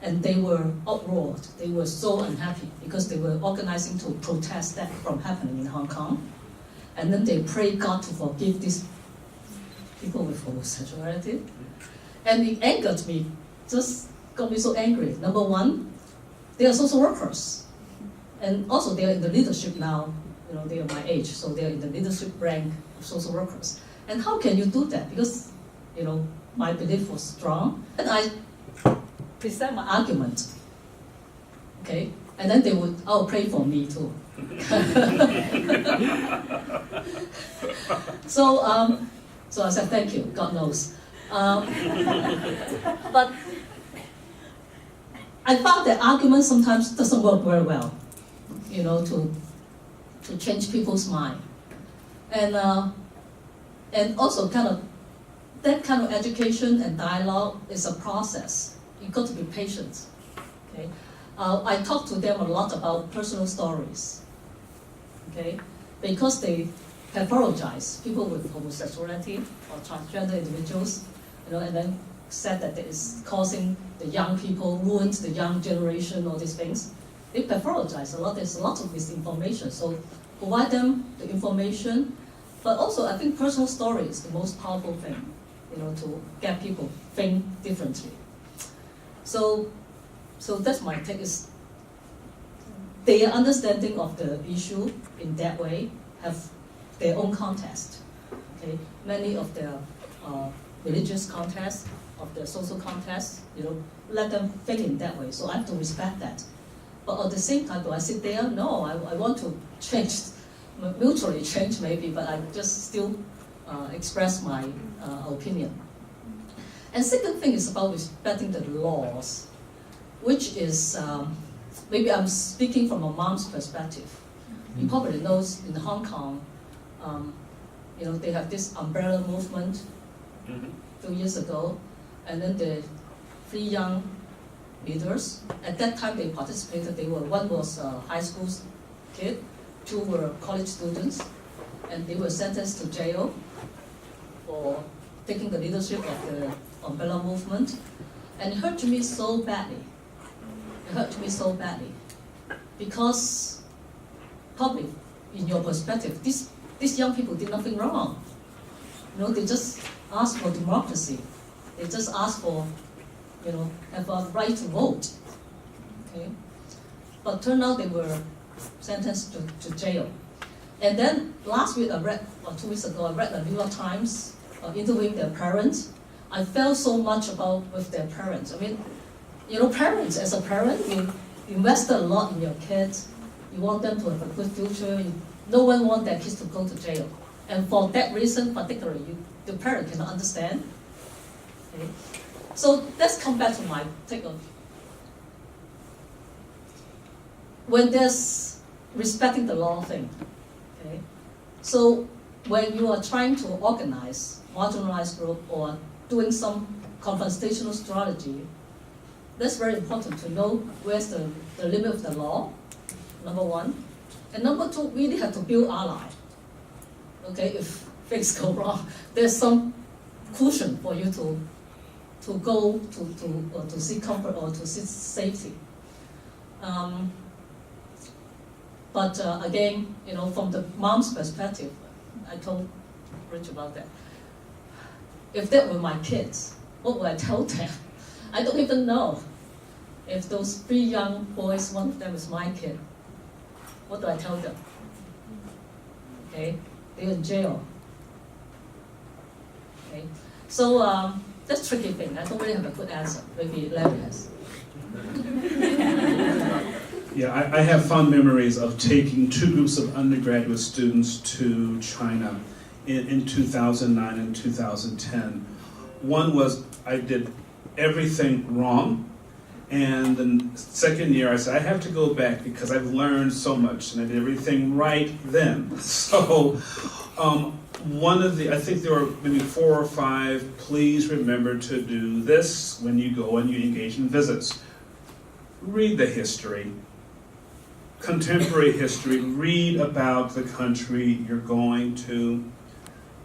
Speaker 5: and they were uproared. They were so unhappy because they were organizing to protest that from happening in Hong Kong. And then they prayed God to forgive these people with homosexuality. And it angered me, just got me so angry. Number one, they are social workers. And also they are in the leadership now. You know, they are my age, so they are in the leadership rank of social workers. And how can you do that? Because, you know, my belief was strong. And I present my argument. Okay? And then they would, pray for me too. So I said, thank you, God knows. But I found that argument sometimes doesn't work very well, you know, to change people's mind. And also that kind of education and dialogue is a process. You've got to be patient. Okay? I talk to them a lot about personal stories. Okay? Because they pathologize people with homosexuality or transgender individuals, you know, and then said that it is causing the young people, ruins the young generation, all these things. They pathologize a lot. There's a lot of misinformation. So provide them the information, but also I think personal story is the most powerful thing, you know, to get people think differently. So that's my take, is their understanding of the issue in that way have their own context. Okay, many of their religious context, of their social context, you know, let them think in that way. So I have to respect that. But at the same time, do I sit there? No, I want to change, mutually change maybe, but I just still express my opinion. And second thing is about respecting the laws, which is, maybe I'm speaking from a mom's perspective. You probably know in Hong Kong, you know, they have this umbrella movement a few years ago, and then the 3 young leaders, at that time they participated, one was a high school kid, 2 were college students, and they were sentenced to jail for taking the leadership of the umbrella movement. And it hurt me so badly. It hurt me so badly. Because probably, in your perspective, these young people did nothing wrong. You know, they just asked for democracy. They just asked for, you know, have a right to vote. Okay? But turned out they were sentenced to jail. And then last week I read, or 2 weeks ago, I read the New York Times interviewing their parents. I felt so much with their parents. I mean, you know, parents, as a parent, you invested a lot in your kids. You want them to have a good future. No one wants their kids to go to jail. And for that reason, particularly, the parent cannot understand. Okay? So let's come back to my take on when there's respecting the law thing. Okay? So when you are trying to organize marginalized group or doing some confrontational strategy, that's very important to know where's the limit of the law, number one. And number two, we really have to build ally. Okay, if things go wrong, there's some cushion for you to go to seek comfort or to seek safety. But again, you know, from the mom's perspective, I told Rich about that. If that were my kids, what would I tell them? I don't even know. If those 3 young boys, one of them is my kid, what do I tell them? Okay, they're in jail. Okay, so that's a tricky thing. I don't really have a good answer. Maybe Larry has.
Speaker 1: Yeah, I have fond memories of taking 2 groups of undergraduate students to China in 2009 and 2010. One was I did everything wrong, and the second year I said I have to go back because I've learned so much, and I did everything right then. So I think there were maybe 4 or 5, please remember to do this when you go and you engage in visits. Read the history. contemporary history, read about the country you're going to.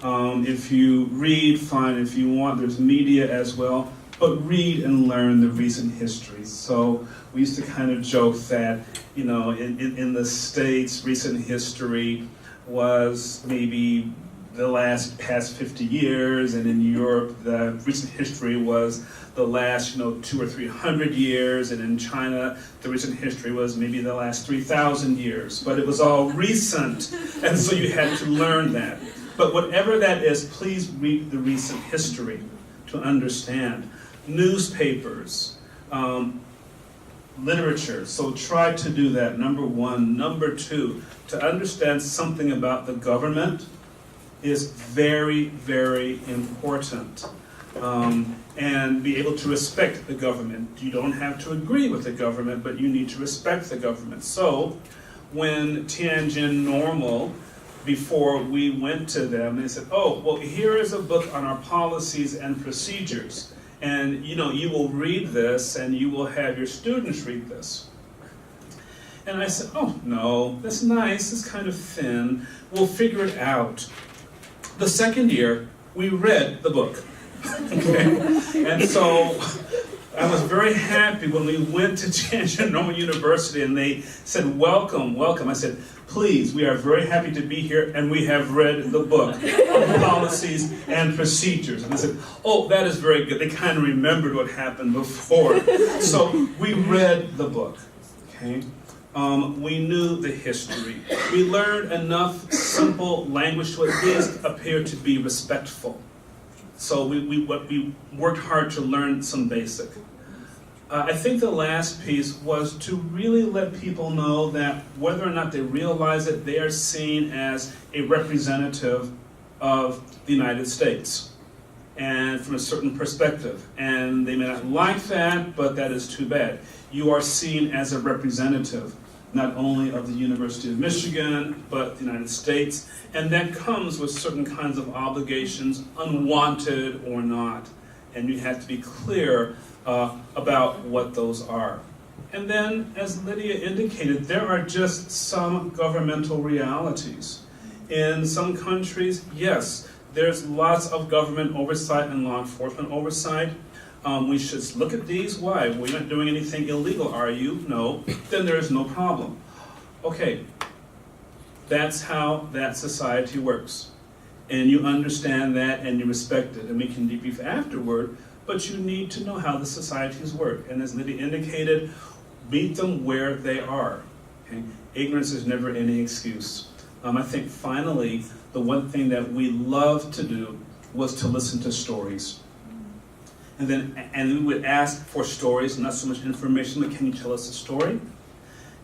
Speaker 1: If you read, fine. If you want, there's media as well. But read and learn the recent history. So we used to kind of joke that, you know, in the States, recent history was maybe the past 50 years, and in Europe, the recent history was the last, 200 or 300 years, and in China, the recent history was maybe the last 3,000 years. But it was all recent, and so you had to learn that. But whatever that is, please read the recent history to understand. Newspapers, literature, so try to do that, number one. Number two, to understand something about the government is very, very important. And be able to respect the government. You don't have to agree with the government, but you need to respect the government. So when Tianjin Normal, before we went to them, they said, oh, well, here is a book on our policies and procedures. And you will read this and you will have your students read this. And I said, oh, no, that's nice, it's kind of thin. We'll figure it out. The second year, we read the book. Okay? And so I was very happy when we went to Tianjin Normal University and they said, welcome, welcome. I said, please, we are very happy to be here and we have read the book on policies and procedures. And they said, oh, that is very good. They kind of remembered what happened before. So we read the book, okay? We knew the history. We learned enough simple language to at least appear to be respectful. So we worked hard to learn some basic. I think the last piece was to really let people know that whether or not they realize it, they are seen as a representative of the United States and from a certain perspective. And they may not like that, but that is too bad. You are seen as a representative, not only of the University of Michigan, but the United States. And that comes with certain kinds of obligations, unwanted or not. And you have to be clear about what those are. And then, as Lydia indicated, there are just some governmental realities. In some countries, yes, there's lots of government oversight and law enforcement oversight. We should look at these. Why? We're not doing anything illegal, are you? No. Then there is no problem. Okay, that's how that society works. And you understand that and you respect it. And we can debrief afterward, but you need to know how the societies work. And as Lydia indicated, meet them where they are. Okay? Ignorance is never any excuse. I think finally, the one thing that we love to do was to listen to stories. And we would ask for stories, not so much information, but can you tell us a story?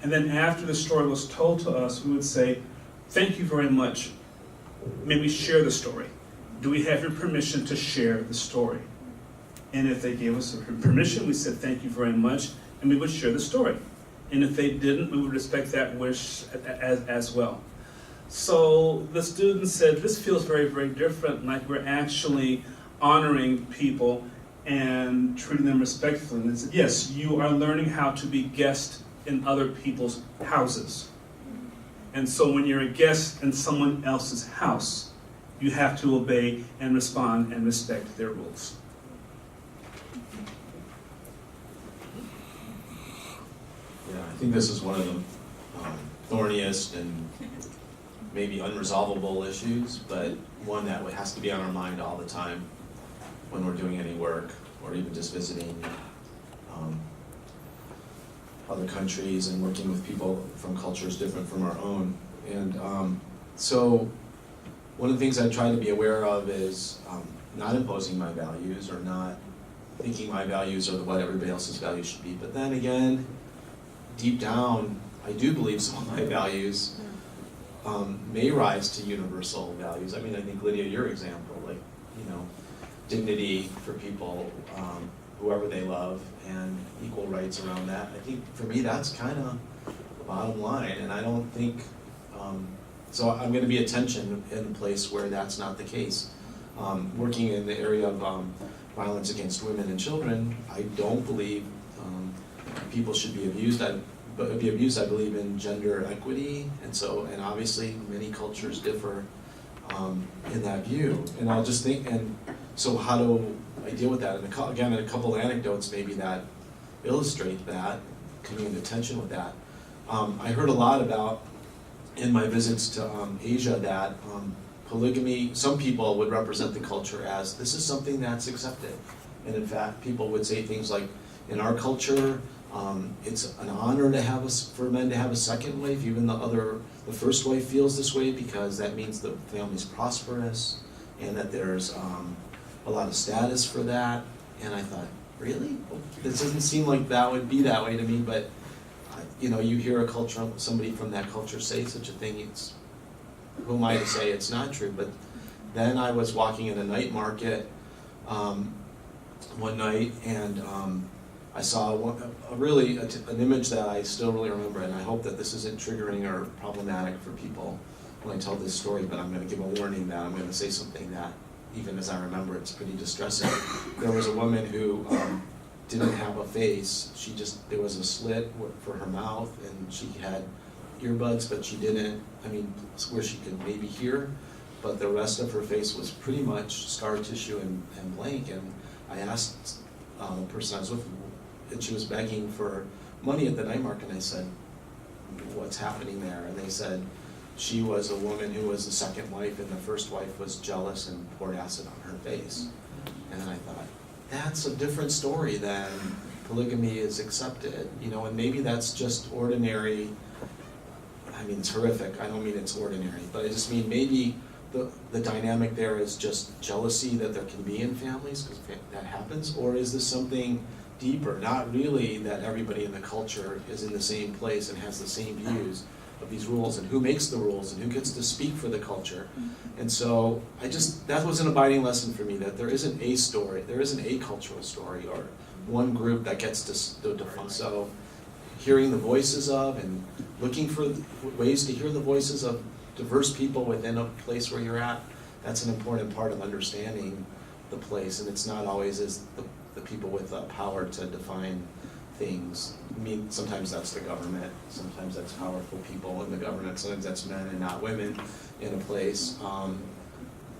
Speaker 1: And then after the story was told to us, we would say, thank you very much. May we share the story? Do we have your permission to share the story? And if they gave us permission, we said thank you very much, and we would share the story. And if they didn't, we would respect that wish as well. So the students said, this feels very, very different, like we're actually honoring people and treating them respectfully. And they said, yes, you are learning how to be guest in other people's houses. And so when you're a guest in someone else's house, you have to obey and respond and respect their rules.
Speaker 2: Yeah, I think this is one of the thorniest and maybe unresolvable issues, but one that has to be on our mind all the time when we're doing any work or even just visiting other countries and working with people from cultures different from our own. And so one of the things I try to be aware of is not imposing my values or not thinking my values are what everybody else's values should be. But then again, deep down, I do believe some of my values may rise to universal values. I mean, I think, Lydia, your example, like, dignity for people, whoever they love, and equal rights around that. I think, for me, that's kind of the bottom line, and I don't think, so I'm going to be a tension in a place where that's not the case. Working in the area of violence against women and children, I don't believe people should be abused. I but be abused. I believe in gender equity, and obviously many cultures differ in that view. And I'll just think, and so how do I deal with that? And again, a couple of anecdotes maybe that illustrate that, coming into tension with that. I heard a lot about in my visits to Asia that polygamy, some people would represent the culture as this is something that's accepted. And in fact, people would say things like, in our culture, it's an honor to have for men to have a second wife, even the first wife feels this way because that means the family's prosperous and that there's a lot of status for that. And I thought, really? This doesn't seem like that would be that way to me, but you hear somebody from that culture say such a thing, who am I to say it's not true? But then I was walking in a night market one night, and I saw an image that I still really remember, and I hope that this isn't triggering or problematic for people when I tell this story, but I'm going to give a warning that I'm going to say something that, even as I remember, it's pretty distressing. There was a woman who didn't have a face. There was a slit for her mouth, and she had earbuds, but she didn't, where she could maybe hear, but the rest of her face was pretty much scar tissue and blank. And I asked the person I was with, and she was begging for money at the night market, and I said, what's happening there? And they said she was a woman who was the second wife, and the first wife was jealous and poured acid on her face. And then I thought, that's a different story than polygamy is accepted, and maybe that's just ordinary. It's horrific. I don't mean it's ordinary, but I just mean maybe the dynamic there is just jealousy that there can be in families, because that happens, or is this something deeper, not really that everybody in the culture is in the same place and has the same views of these rules, and who makes the rules, and who gets to speak for the culture. And so that was an abiding lesson for me, that there isn't a story, there isn't a cultural story, or one group that gets to define. So hearing the voices of, and looking for ways to hear the voices of diverse people within a place where you're at, that's an important part of understanding the place. And it's not always as the people with the power to define things. Sometimes that's the government, sometimes that's powerful people in the government, sometimes that's men and not women in a place.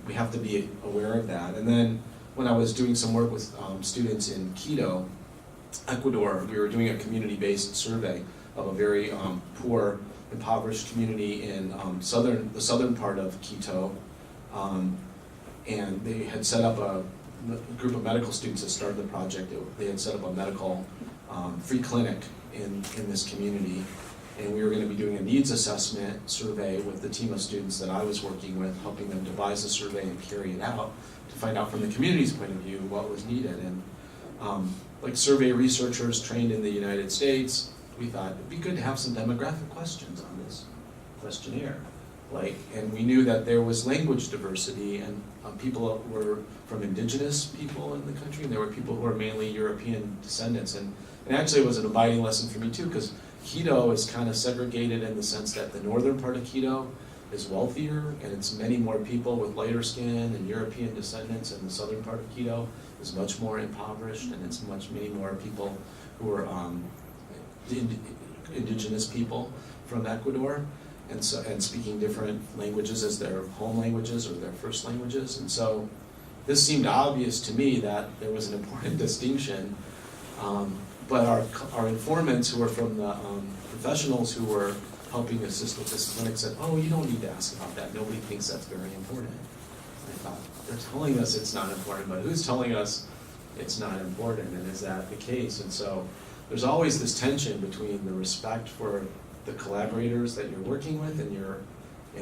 Speaker 2: We have to be aware of that. And then when I was doing some work with students in Quito, Ecuador, we were doing a community-based survey of a very poor, impoverished community in the southern part of Quito, and they had set up a group of medical students that started the project. They had set up a medical free clinic in this community, and we were going to be doing a needs assessment survey with the team of students that I was working with, helping them devise the survey and carry it out to find out from the community's point of view what was needed. And like survey researchers trained in the United States, we thought it'd be good to have some demographic questions on this questionnaire. And we knew that there was language diversity, and people were from indigenous people in the country, and there were people who were mainly European descendants. And actually it was an abiding lesson for me too, because Quito is kind of segregated in the sense that the northern part of Quito is wealthier, and it's many more people with lighter skin and European descendants, and the southern part of Quito is much more impoverished, and it's many more people who are indigenous people from Ecuador, and speaking different languages as their home languages or their first languages. And so this seemed obvious to me that there was an important distinction, but our informants, who were from the professionals who were helping assist with this clinic, said, oh, you don't need to ask about that, nobody thinks that's very important. And I thought, they're telling us it's not important, but who's telling us it's not important, and is that the case? And so there's always this tension between the respect for the collaborators that you're working with, and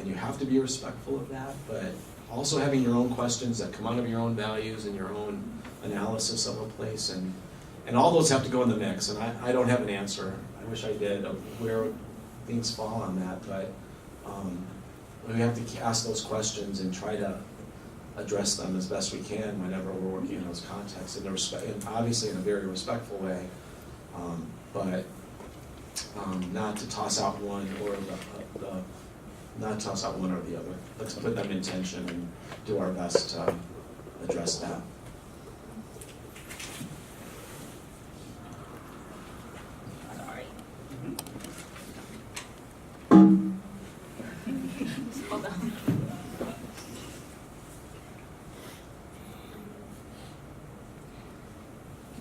Speaker 2: you have to be respectful of that, but also having your own questions that come out of your own values and your own analysis of a place, and all those have to go in the mix. And I don't have an answer. I wish I did, of where things fall on that, but we have to ask those questions and try to address them as best we can whenever we're working in those contexts, and obviously in a very respectful way, but not to toss out one or the other. Let's put them in tension and do our best to address that.
Speaker 6: Sorry.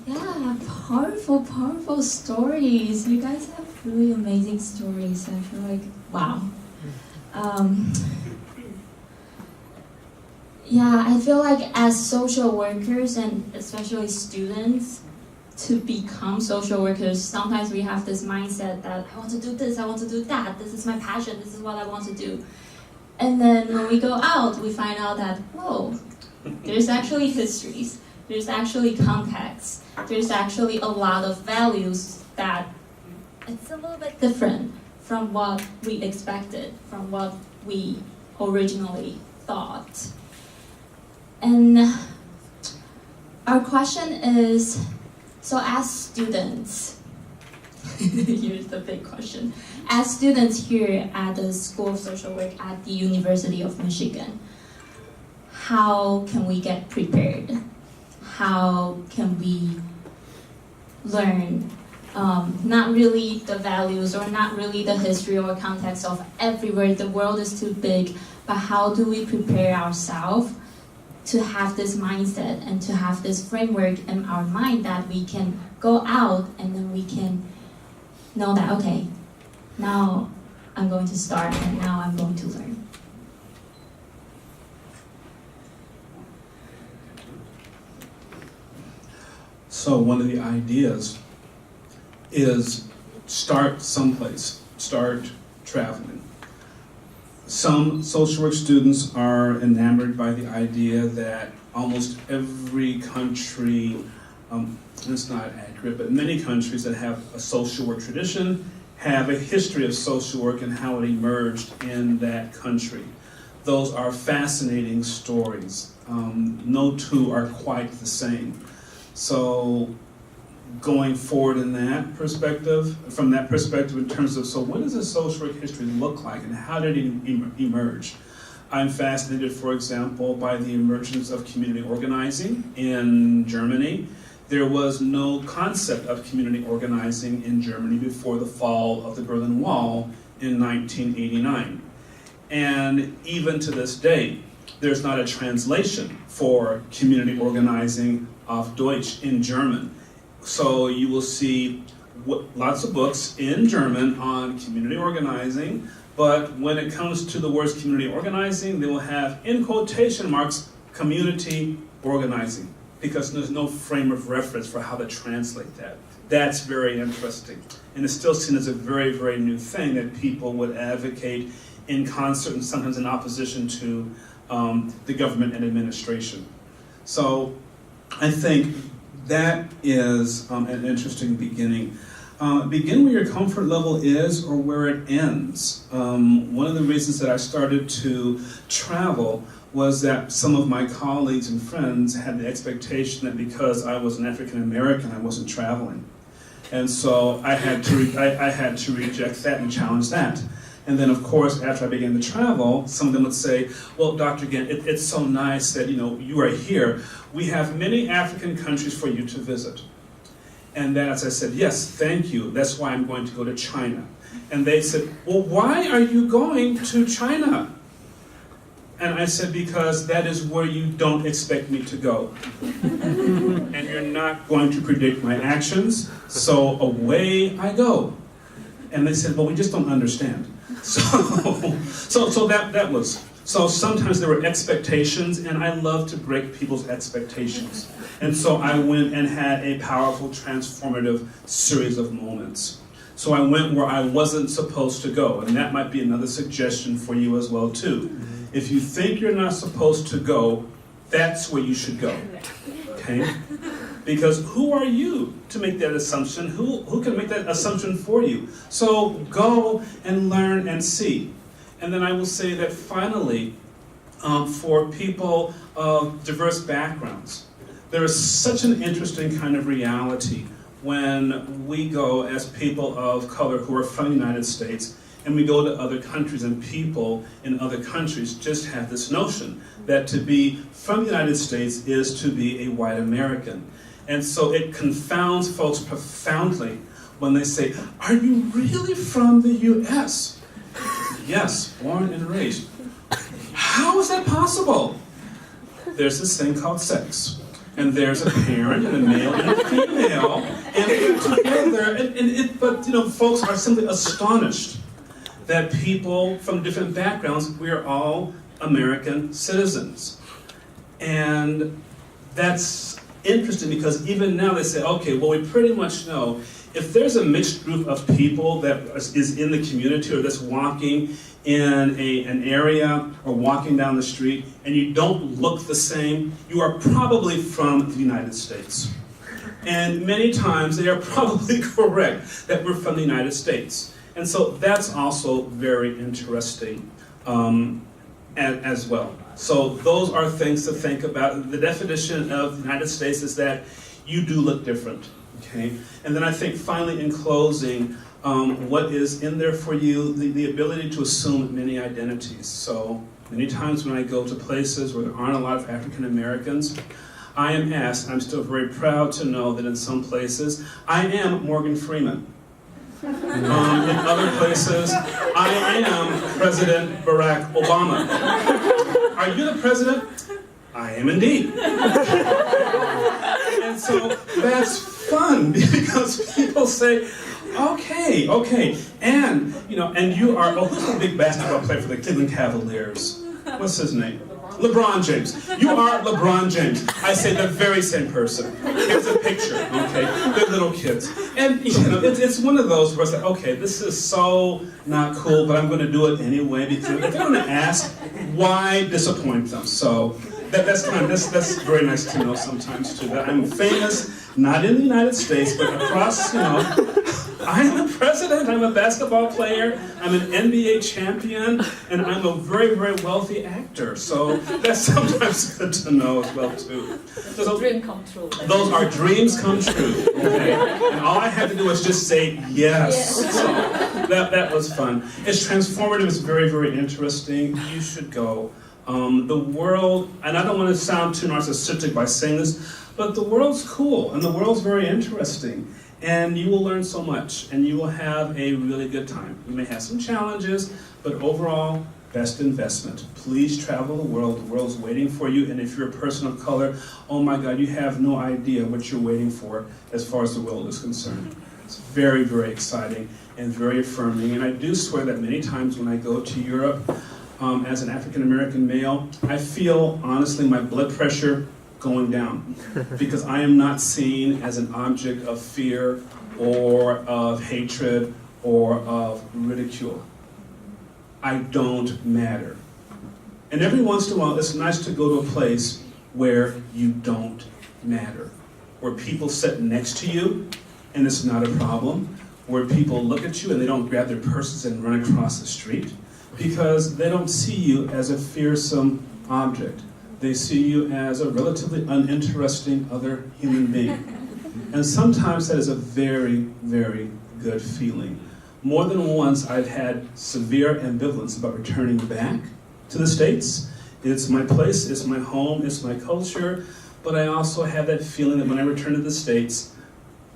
Speaker 3: Yeah, powerful stories. You guys have really amazing stories. I feel like, wow. Yeah, I feel like as social workers and especially students, to become social workers, sometimes we have this mindset that I want to do this, I want to do that, this is my passion, this is what I want to do. And then when we go out, we find out that, whoa, there's actually histories, there's actually context, there's actually a lot of values that it's a little bit different from what we expected, from what we originally thought. And our question is, so as students, here's the big question. As students here at the School of Social Work at the University of Michigan, how can we get prepared? How can we learn not really the values or not really the history or context of everywhere, the world is too big, but how do we prepare ourselves to have this mindset and to have this framework in our mind that we can go out and then we can know that, okay, now I'm going to start and now I'm going to learn.
Speaker 1: So one of the ideas is start someplace, start traveling. Some social work students are enamored by the idea that almost every country, it's not accurate, but many countries that have a social work tradition have a history of social work and how it emerged in that country. Those are fascinating stories. No two are quite the same. So going forward in that perspective, from that perspective in terms of, so what does a social work history look like and how did it emerge? I'm fascinated, for example, by the emergence of community organizing in Germany. There was no concept of community organizing in Germany before the fall of the Berlin Wall in 1989. And even to this day, there's not a translation for community organizing auf Deutsch in German. So you will see lots of books in German on community organizing, but when it comes to the words community organizing, they will have, in quotation marks, community organizing, because there's no frame of reference for how to translate that. That's very interesting. And it's still seen as a very, very new thing that people would advocate in concert and sometimes in opposition to the government and administration. So I think that is an interesting beginning. Begin where your comfort level is or where it ends. One of the reasons that I started to travel was that some of my colleagues and friends had the expectation that because I was an African American, I wasn't traveling. And so I had to reject that and challenge that. And then, of course, after I began to travel, some of them would say, well, Dr. Gant, it's so nice that, you are here. We have many African countries for you to visit. And then as I said, yes, thank you. That's why I'm going to go to China. And they said, well, why are you going to China? And I said, because that is where you don't expect me to go. And you're not going to predict my actions, so away I go. And they said, well, we just don't understand. So that was, so sometimes there were expectations, and I love to break people's expectations. And so I went and had a powerful, transformative series of moments. So I went where I wasn't supposed to go, and that might be another suggestion for you as well, too. If you think you're not supposed to go, that's where you should go, okay? Because who are you to make that assumption? Who can make that assumption for you? So go and learn and see. And then I will say that finally, for people of diverse backgrounds, there is such an interesting kind of reality when we go as people of color who are from the United States and we go to other countries, and people in other countries just have this notion that to be from the United States is to be a white American. And so it confounds folks profoundly when they say, are you really from the US? Yes, born and raised. How is that possible? There's this thing called sex. and there's a parent and a male and a female, and they're together, but folks are simply astonished that people from different backgrounds, we are all American citizens. And that's interesting because even now they say, okay, well, we pretty much know if there's a mixed group of people that is in the community or that's walking in an area or walking down the street and you don't look the same, you are probably from the United States. And many times they are probably correct that we're from the United States. And so that's also very interesting as well. So those are things to think about. The definition of the United States is that you do look different. Okay? And then I think finally in closing, what is in there for you, the ability to assume many identities. So many times when I go to places where there aren't a lot of African Americans, I am asked, I'm still very proud to know that in some places, I am Morgan Freeman. In other places, I am President Barack Obama. Are you the president? I am indeed. And so that's fun because people say, okay, and you are, who's the big basketball player for the Cleveland Cavaliers? What's his name? LeBron James. You are LeBron James. I say the very same person. Here's a picture, okay? They're little kids. And, it's one of those where I say, okay, this is so not cool, but I'm going to do it anyway because if they're going to ask, why disappoint them? So that's very nice to know sometimes, too, that I'm famous, not in the United States, but across, I'm the president, I'm a basketball player, I'm an NBA champion, and I'm a very, very wealthy actor. So that's sometimes good to know as well, too. So
Speaker 5: dream come true.
Speaker 1: Those are dreams come true, okay? And all I had to do was just say yes. So that was fun. It's transformative, it's very, very interesting. You should go. The world, and I don't want to sound too narcissistic by saying this, but the world's cool, and the world's very interesting. And you will learn so much, and you will have a really good time. You may have some challenges, but overall, best investment. Please travel the world. The world's waiting for you, and if you're a person of color, oh my God, you have no idea what you're waiting for as far as the world is concerned. It's very, very exciting and very affirming, and I do swear that many times when I go to Europe, as an African-American male, I feel, honestly, my blood pressure going down because I am not seen as an object of fear or of hatred or of ridicule. I don't matter. And every once in a while, it's nice to go to a place where you don't matter, where people sit next to you and it's not a problem, where people look at you and they don't grab their purses and run across the street because they don't see you as a fearsome object. They see you as a relatively uninteresting other human being. And sometimes that is a very, very good feeling. More than once, I've had severe ambivalence about returning back to the States. It's my place, it's my home, it's my culture, but I also have that feeling that when I return to the States,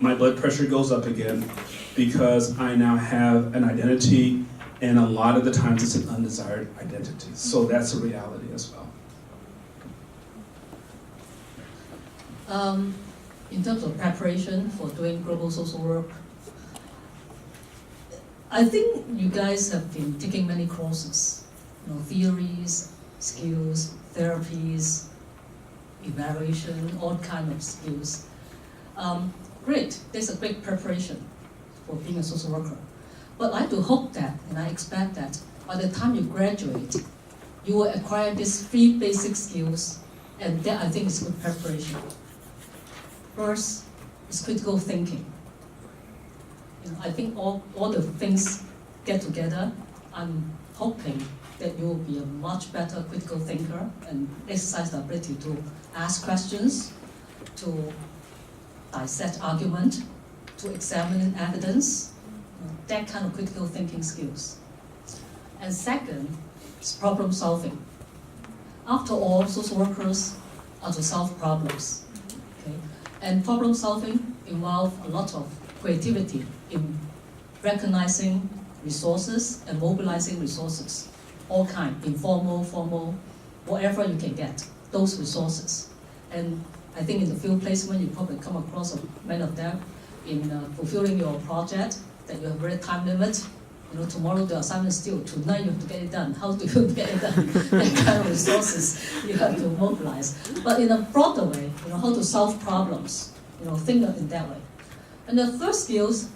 Speaker 1: my blood pressure goes up again because I now have an identity, and a lot of the times it's an undesired identity. So that's a reality as well.
Speaker 5: In terms of preparation for doing global social work, I think you guys have been taking many courses, theories, skills, therapies, evaluation, all kinds of skills. Great, there's a great preparation for being a social worker. But I do hope that, and I expect that, by the time you graduate, you will acquire these 3 basic skills, and that I think is good preparation. First is critical thinking. I think all the things get together. I'm hoping that you will be a much better critical thinker and exercise the ability to ask questions, to dissect argument, to examine evidence, that kind of critical thinking skills. And second is problem solving. After all, social workers are to solve problems. Okay? And problem solving involves a lot of creativity in recognizing resources and mobilizing resources, all kinds, informal, formal, whatever you can get, those resources. And I think in the field placement, you probably come across many of them in fulfilling your project that you have very time limit. You know, tomorrow the assignment is due, tonight you have to get it done. How do you get it done? That kind of resources you have to mobilize. But in a broader way, you know, how to solve problems. You know, think of it that way. And the third skills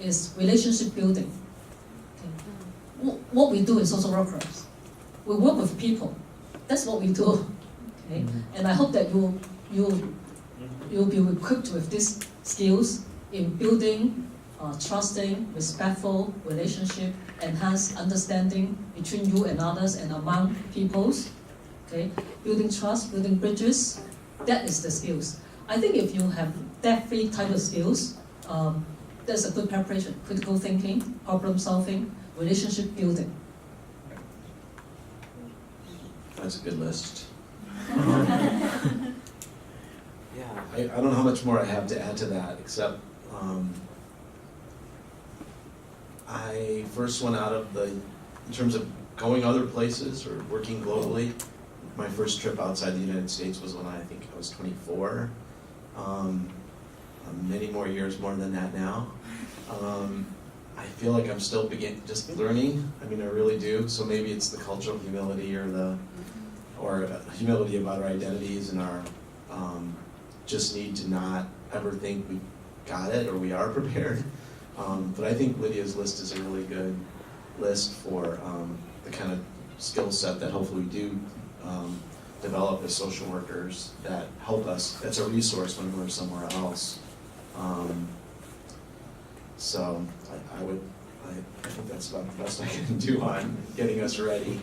Speaker 5: is relationship building. Okay. What we do in social workers, we work with people. That's what we do. Okay? And I hope that you'll be equipped with these skills in building trusting, respectful relationship, enhanced understanding between you and others and among peoples. Okay, building trust, building bridges. That is the skills. I think if you have that three type of skills, that's a good preparation. Critical thinking, problem solving, relationship building.
Speaker 2: That's a good list. Yeah, I don't know how much more I have to add to that, except I first went out of in terms of going other places or working globally, my first trip outside the United States was when I think I was 24. Many more years more than that now. I feel like I'm still just learning. I mean, I really do. So maybe it's the cultural humility or humility about our identities and our just need to not ever think we got it or we are prepared. But I think Lydia's list is a really good list for the kind of skill set that hopefully we do develop as social workers that help us. That's a resource when we're somewhere else. So I think that's about the best I can do on getting us ready.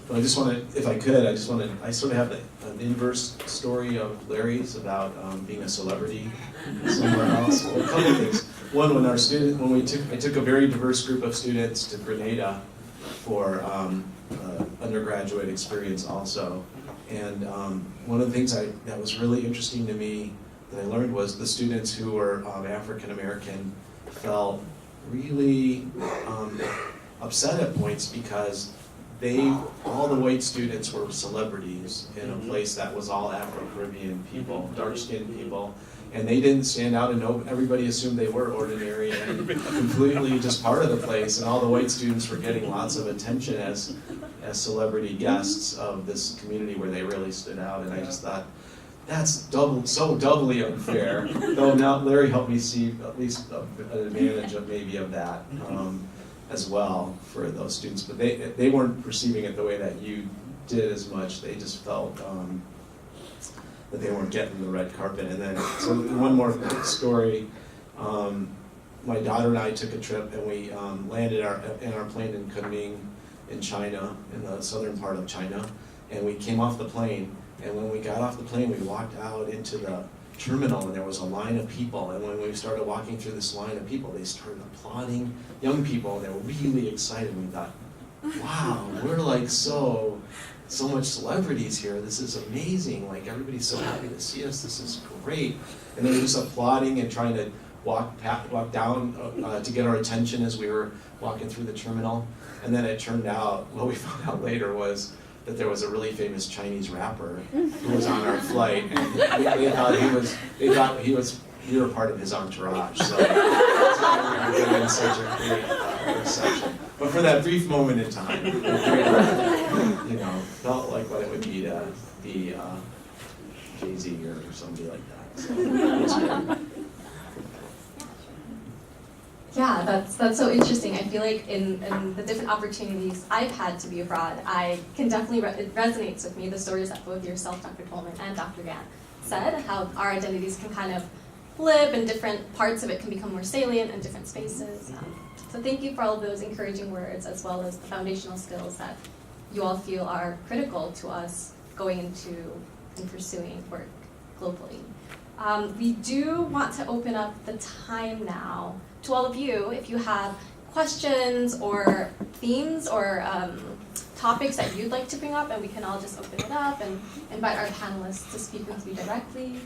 Speaker 2: But I just want to, if I could, I sort of have an inverse story of Larry's about being a celebrity somewhere else. Well, a couple of things. One, when I took a very diverse group of students to Grenada for undergraduate experience also. And one of the things that was really interesting to me that I learned was the students who were African American felt really upset at points because all the white students were celebrities in a place that was all Afro-Caribbean people, dark-skinned people, and they didn't stand out, and everybody assumed they were ordinary and completely just part of the place, and all the white students were getting lots of attention as celebrity guests of this community where they really stood out, and I just thought, that's so doubly unfair, though now Larry helped me see at least an advantage of that. As well for those students, but they weren't perceiving it the way that you did as much. They just felt that they weren't getting the red carpet. And then, so one more quick story. My daughter and I took a trip, and we landed in our plane in Kunming in China, in the southern part of China, and we came off the plane. And when we got off the plane, we walked out into the terminal, and there was a line of people, and when we started walking through this line of people, they started applauding, young people, and they were really excited. We thought, wow, we're like so much celebrities here, this is amazing, like everybody's so happy to see us, this is great. And they were just applauding and trying to walk down to get our attention as we were walking through the terminal. And then it turned out, what we found out later was that there was a really famous Chinese rapper who was on our flight, and they thought we were part of his entourage. So that's why we were given such a great reception. But for that brief moment in time, felt like what it would be to be Jay-Z or somebody like that. So it was great.
Speaker 4: Yeah, that's so interesting. I feel like in the different opportunities I've had to be abroad, I can definitely, it resonates with me, the stories that both yourself, Dr. Tolman, and Dr. Gan said, how our identities can kind of flip and different parts of it can become more salient in different spaces. So thank you for all of those encouraging words, as well as the foundational skills that you all feel are critical to us going into and pursuing work globally. We do want to open up the time now to all of you. If you have questions or themes or topics that you'd like to bring up, and we can all just open it up and invite our panelists to speak with you directly.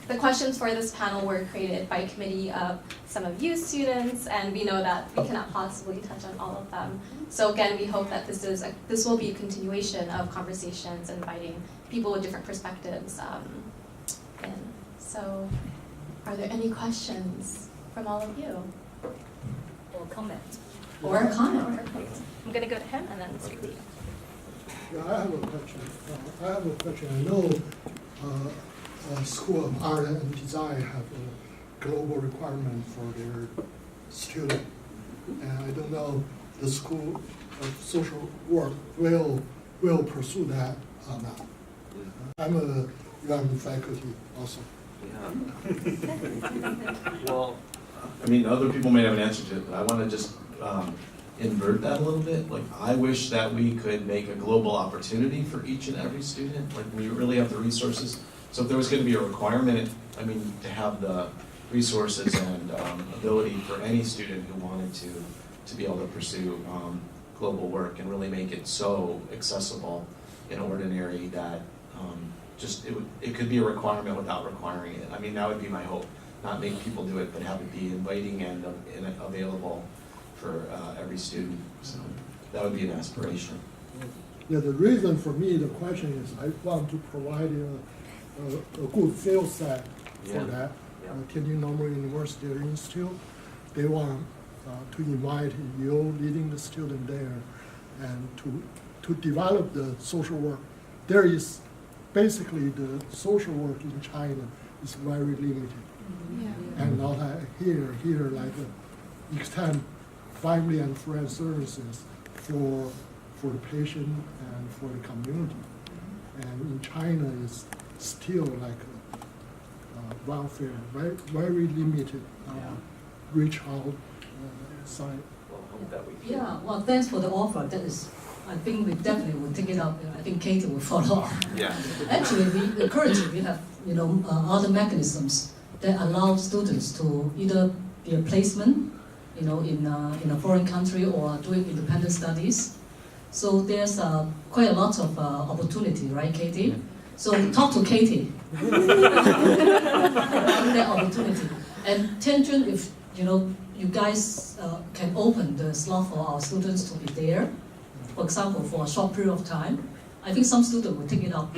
Speaker 4: The questions for this panel were created by a committee of some of you students, and we know that we cannot possibly touch on all of them. So again, we hope that this will be a continuation of conversations, inviting people with different perspectives. And so, are there any questions from all of you?
Speaker 5: Or comment.
Speaker 4: Or a comment? I'm going to go to him and then speak to you.
Speaker 6: Yeah, I have a question. I know School of Art and Design have a global requirement for their student, and I don't know the School of Social Work will pursue that or not. I'm a young faculty also.
Speaker 2: Well, I mean, other people may have an answer to it, but I want to just invert that a little bit. Like, I wish that we could make a global opportunity for each and every student. Like, we really have the resources. So if there was going to be a requirement, I mean, to have the resources and ability for any student who wanted to be able to pursue global work and really make it so accessible and ordinary that it could be a requirement without requiring it. I mean, that would be my hope. Not make people do it, but have it be inviting and available for every student. So that would be an aspiration.
Speaker 6: Yeah, the reason for me, the question is I want to provide a good field set for that. Tianjin Normal University or Institute, they want to invite you leading the student there and to develop the social work. There is basically the social work in China is very limited. And not here like extend family and friend services for the patient and for the community. And in China is still like welfare, very limited reach out side.
Speaker 5: Yeah, well, thanks for the offer. That is, I think we definitely will take it up. I think Katie will follow up.
Speaker 2: Yeah.
Speaker 5: Actually, currently we have other mechanisms that allow students to either be a placement, in a foreign country or doing independent studies. So there's quite a lot of opportunity, right, Katie? So talk to Katie. That opportunity. And Tianjin, if you guys can open the slot for our students to be there, for example, for a short period of time, I think some students will take it up.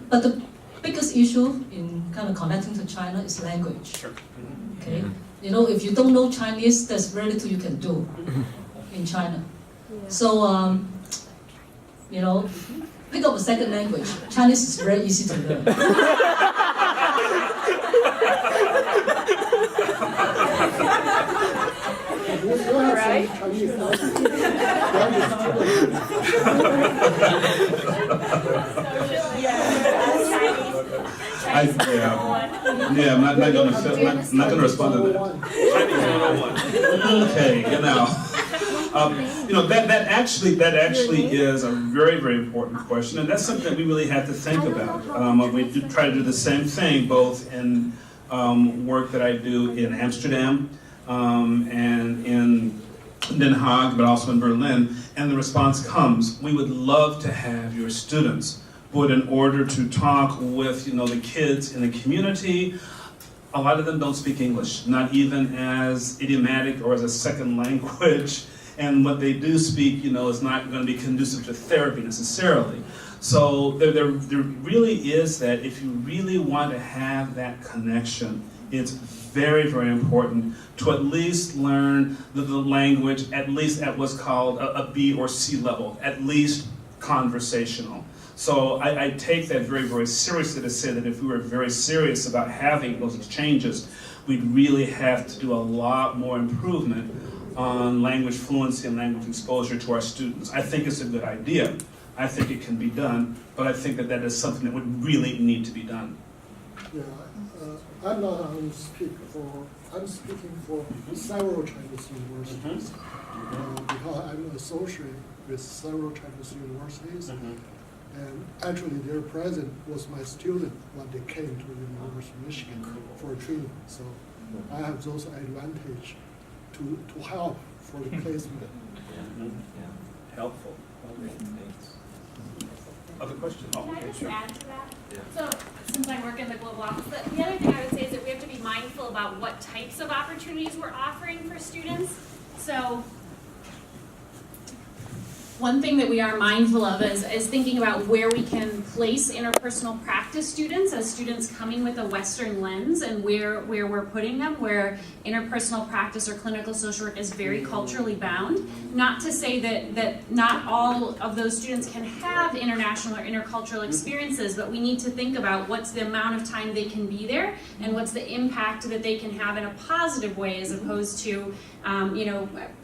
Speaker 5: But the biggest issue in kind of connecting to China is language.
Speaker 1: Sure.
Speaker 5: Okay, if you don't know Chinese, there's very little you can do in China. So, pick up a second language. Chinese is very easy to learn.
Speaker 6: Right?
Speaker 7: I'm not going to respond to that. Okay, that actually is a very, very important question, and that's something we really have to think about. We do try to do the same thing, both in work that I do in Amsterdam and in Den Haag, but also in Berlin, and the response comes, we would love to have your students, but in order to talk with the kids in the community, a lot of them don't speak English, not even as idiomatic or as a second language, and what they do speak, is not going to be conducive to therapy necessarily. So there really is that if you really want to have that connection, it's very, very important to at least learn the language, at least at what's called a B or C level, at least conversational. So I take that very, very seriously to say that if we were very serious about having those exchanges, we'd really have to do a lot more improvement on language fluency and language exposure to our students. I think it's a good idea. I think it can be done, but I think that is something that would really need to be done.
Speaker 6: Yeah, I'm speaking for several Chinese universities because I'm associated with several Chinese universities. And actually, their president was my student when they came to the University of Michigan for training. So I have those advantage to help for the placement.
Speaker 1: Helpful. Okay, thanks. Other questions? Oh,
Speaker 8: Can I
Speaker 1: okay,
Speaker 8: just
Speaker 1: sure.
Speaker 8: add to that?
Speaker 2: Yeah.
Speaker 8: So, since I work in the global office, the other thing I would say is that we have to be mindful about what types of opportunities we're offering for students. So, one thing that we are mindful of is thinking about where we can place interpersonal practice students as students coming with a Western lens, and where we're putting them, where interpersonal practice or clinical social work is very culturally bound. Not to say that not all of those students can have international or intercultural experiences, but we need to think about what's the amount of time they can be there, and what's the impact that they can have in a positive way, as opposed to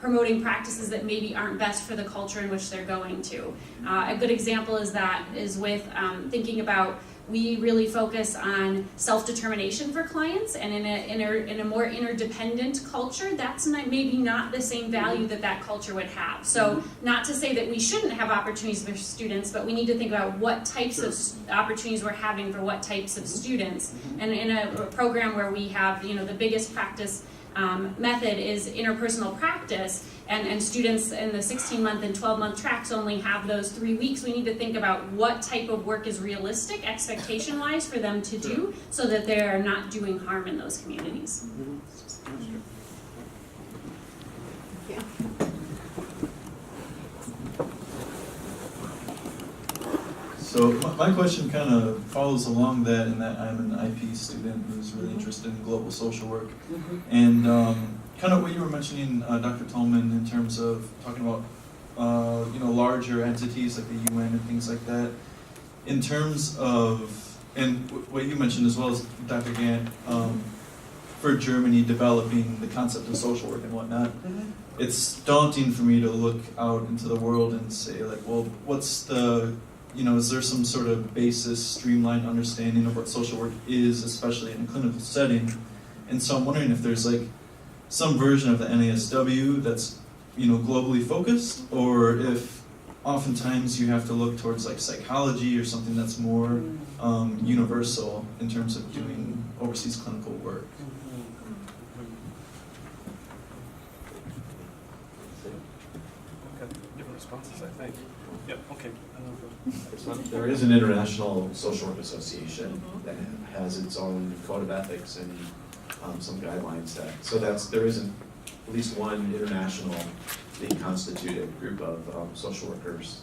Speaker 8: promoting practices that maybe aren't best for the culture in which they're going to. A good example is with thinking about, we really focus on self-determination for clients, and in a more interdependent culture, that's maybe not the same value that culture would have. So not to say that we shouldn't have opportunities for students, but we need to think about what types of opportunities we're having for what types of students. And in a program where we have, the biggest practice method is interpersonal practice, and students in the 16-month and 12-month tracks only have those 3 weeks, we need to think about what type of work is realistic expectation-wise for them to do, so that they're not doing harm in those communities.
Speaker 9: So my question kind of follows along that, in that I'm an IP student who's really interested in global social work. And kind of what you were mentioning, Dr. Tolman, in terms of talking about larger entities like the UN and things like that. In terms of, and what you mentioned as well as Dr. Gant, for Germany developing the concept of social work and whatnot, it's daunting for me to look out into the world and say, like, well, what's the, is there some sort of basis, streamlined understanding of what social work is, especially in a clinical setting? And so I'm wondering if there's like some version of the NASW that's, globally focused, or if oftentimes you have to look towards like psychology or something that's more universal in terms of doing overseas clinical work.
Speaker 1: Okay, different responses, I think. Yep, okay.
Speaker 10: There is an international social work association that has its own code of ethics and some guidelines there isn't at least one international constituted group of social workers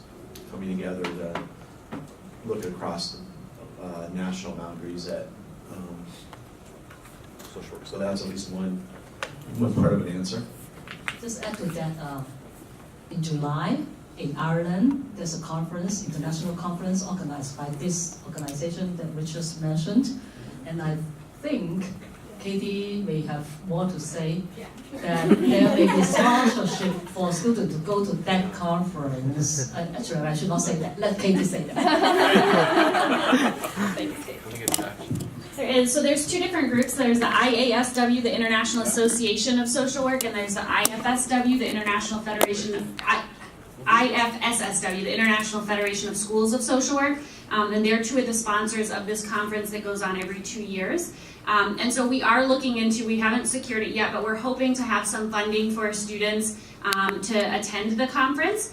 Speaker 10: coming together to look across national boundaries at social work. So that's at least one part of an answer.
Speaker 5: Just add to that, in July, in Ireland, there's a conference, international conference organized by this organization that Rich just mentioned. And I think Katie may have more to say, that there may be sponsorship for students to go to that conference. Actually, I should not say that. Let Katie say that.
Speaker 8: Thanks, Kate. There is. So there's two different groups. There's the IASW, the International Association of Social Work, and there's the IFSW, the International Federation of IFSSW, the International Federation of Schools of Social Work. And they're two of the sponsors of this conference that goes on every 2 years. And so we are looking into, we haven't secured it yet, but we're hoping to have some funding for students to attend the conference.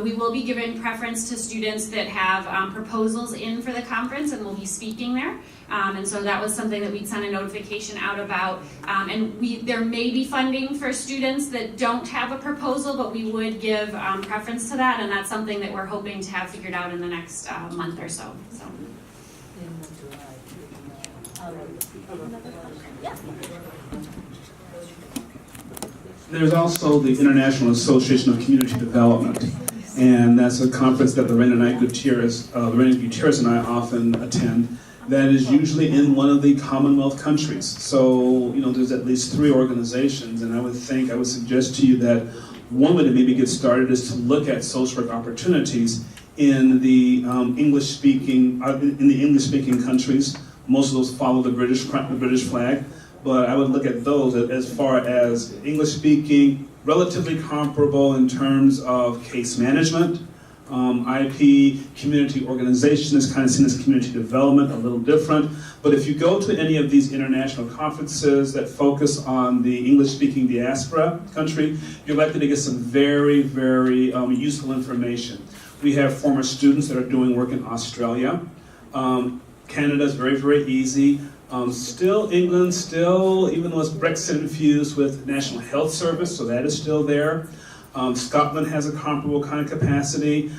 Speaker 8: We will be giving preference to students that have proposals in for the conference, and will be speaking there. And so that was something that we'd sent a notification out about. And there may be funding for students that don't have a proposal, but we would give preference to that, and that's something that we're hoping to have figured out in the next month or so.
Speaker 7: There's also the International Association of Community Development, and that's a conference that Lorena Gutierrez and I often attend. That is usually in one of the Commonwealth countries. So, there's at least 3 organizations, and I would suggest to you that one way to maybe get started is to look at social work opportunities in the English-speaking countries. Most of those follow the British flag, but I would look at those as far as English-speaking, relatively comparable in terms of case management, IP community organization is kind of seen as community development, a little different. But if you go to any of these international conferences that focus on the English-speaking diaspora country, you're likely to get some very, very useful information. We have former students that are doing work in Australia. Canada is very, very easy. Still England, even though it's Brexit infused with National Health Service, so that is still there. Scotland has a comparable kind of capacity.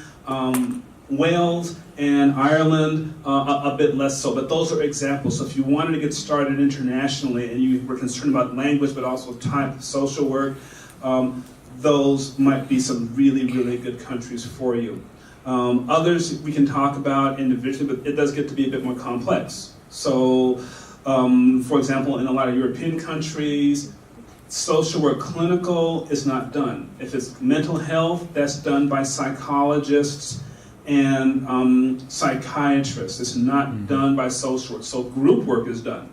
Speaker 7: Wales and Ireland, a bit less so, but those are examples. So if you wanted to get started internationally and you were concerned about language, but also type of social work, those might be some really, really good countries for you. Others we can talk about individually, but it does get to be a bit more complex. So, for example, in a lot of European countries, social work clinical is not done. If it's mental health, that's done by psychologists and psychiatrists. It's not done by social work. So group work is done.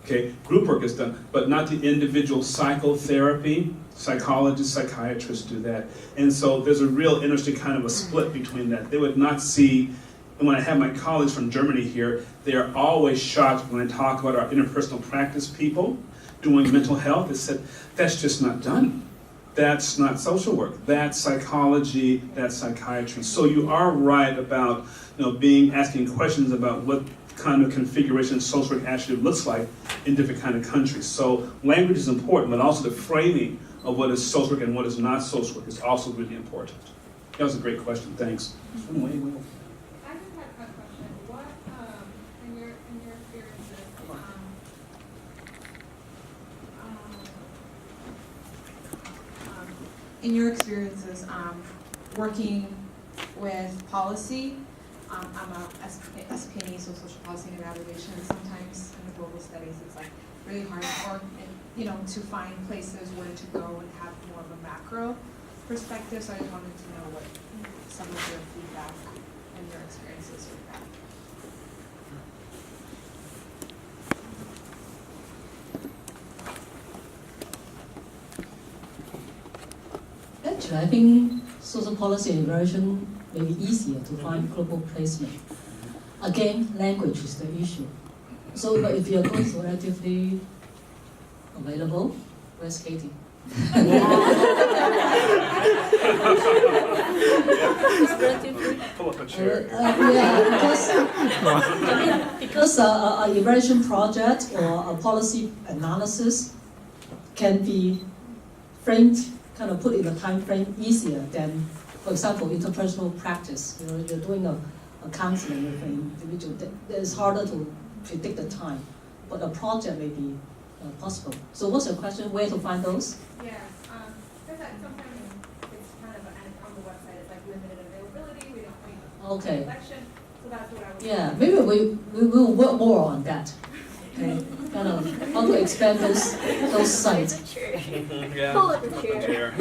Speaker 7: Okay, group work is done, but not the individual psychotherapy. Psychologists, psychiatrists do that. And so there's a real interesting kind of a split between that. They would not see, and when I have my colleagues from Germany here, they are always shocked when I talk about our interpersonal practice people doing mental health. They said, that's just not done. That's not social work. That's psychology, that's psychiatry. So you are right about asking questions about what kind of configuration social work actually looks like in different kind of countries. So language is important, but also the framing of what is social work and what is not social work is also really important. That was a great question, thanks.
Speaker 11: I just had a question. What, in your experiences, working with policy, I'm a SPNE, so social policy and evaluation, and sometimes in the global studies it's like really hard to find places where to go and have more of a macro perspective. So I just wanted to know what some of your feedback and your experiences with that.
Speaker 5: Actually, I think social policy and evaluation may be easier to find global placement. Again, language is the issue. So, but if you are going to relatively available, where's Katie?
Speaker 1: Pull up a chair.
Speaker 5: Because an evaluation project or a policy analysis can be framed, kind of put in a time frame easier than, for example, interpersonal practice. You're doing a counseling with an individual. It's harder to predict the time, but a project may be possible. So what's your question? Where to find those?
Speaker 11: Yes, because sometimes it's kind of on the website. It's like limited availability. We don't
Speaker 5: Okay.
Speaker 11: selection. So that's what I was.
Speaker 5: Yeah, maybe we will work more on that. Okay, kind of how to expand those sites.
Speaker 1: Yeah.
Speaker 11: Pull up a chair.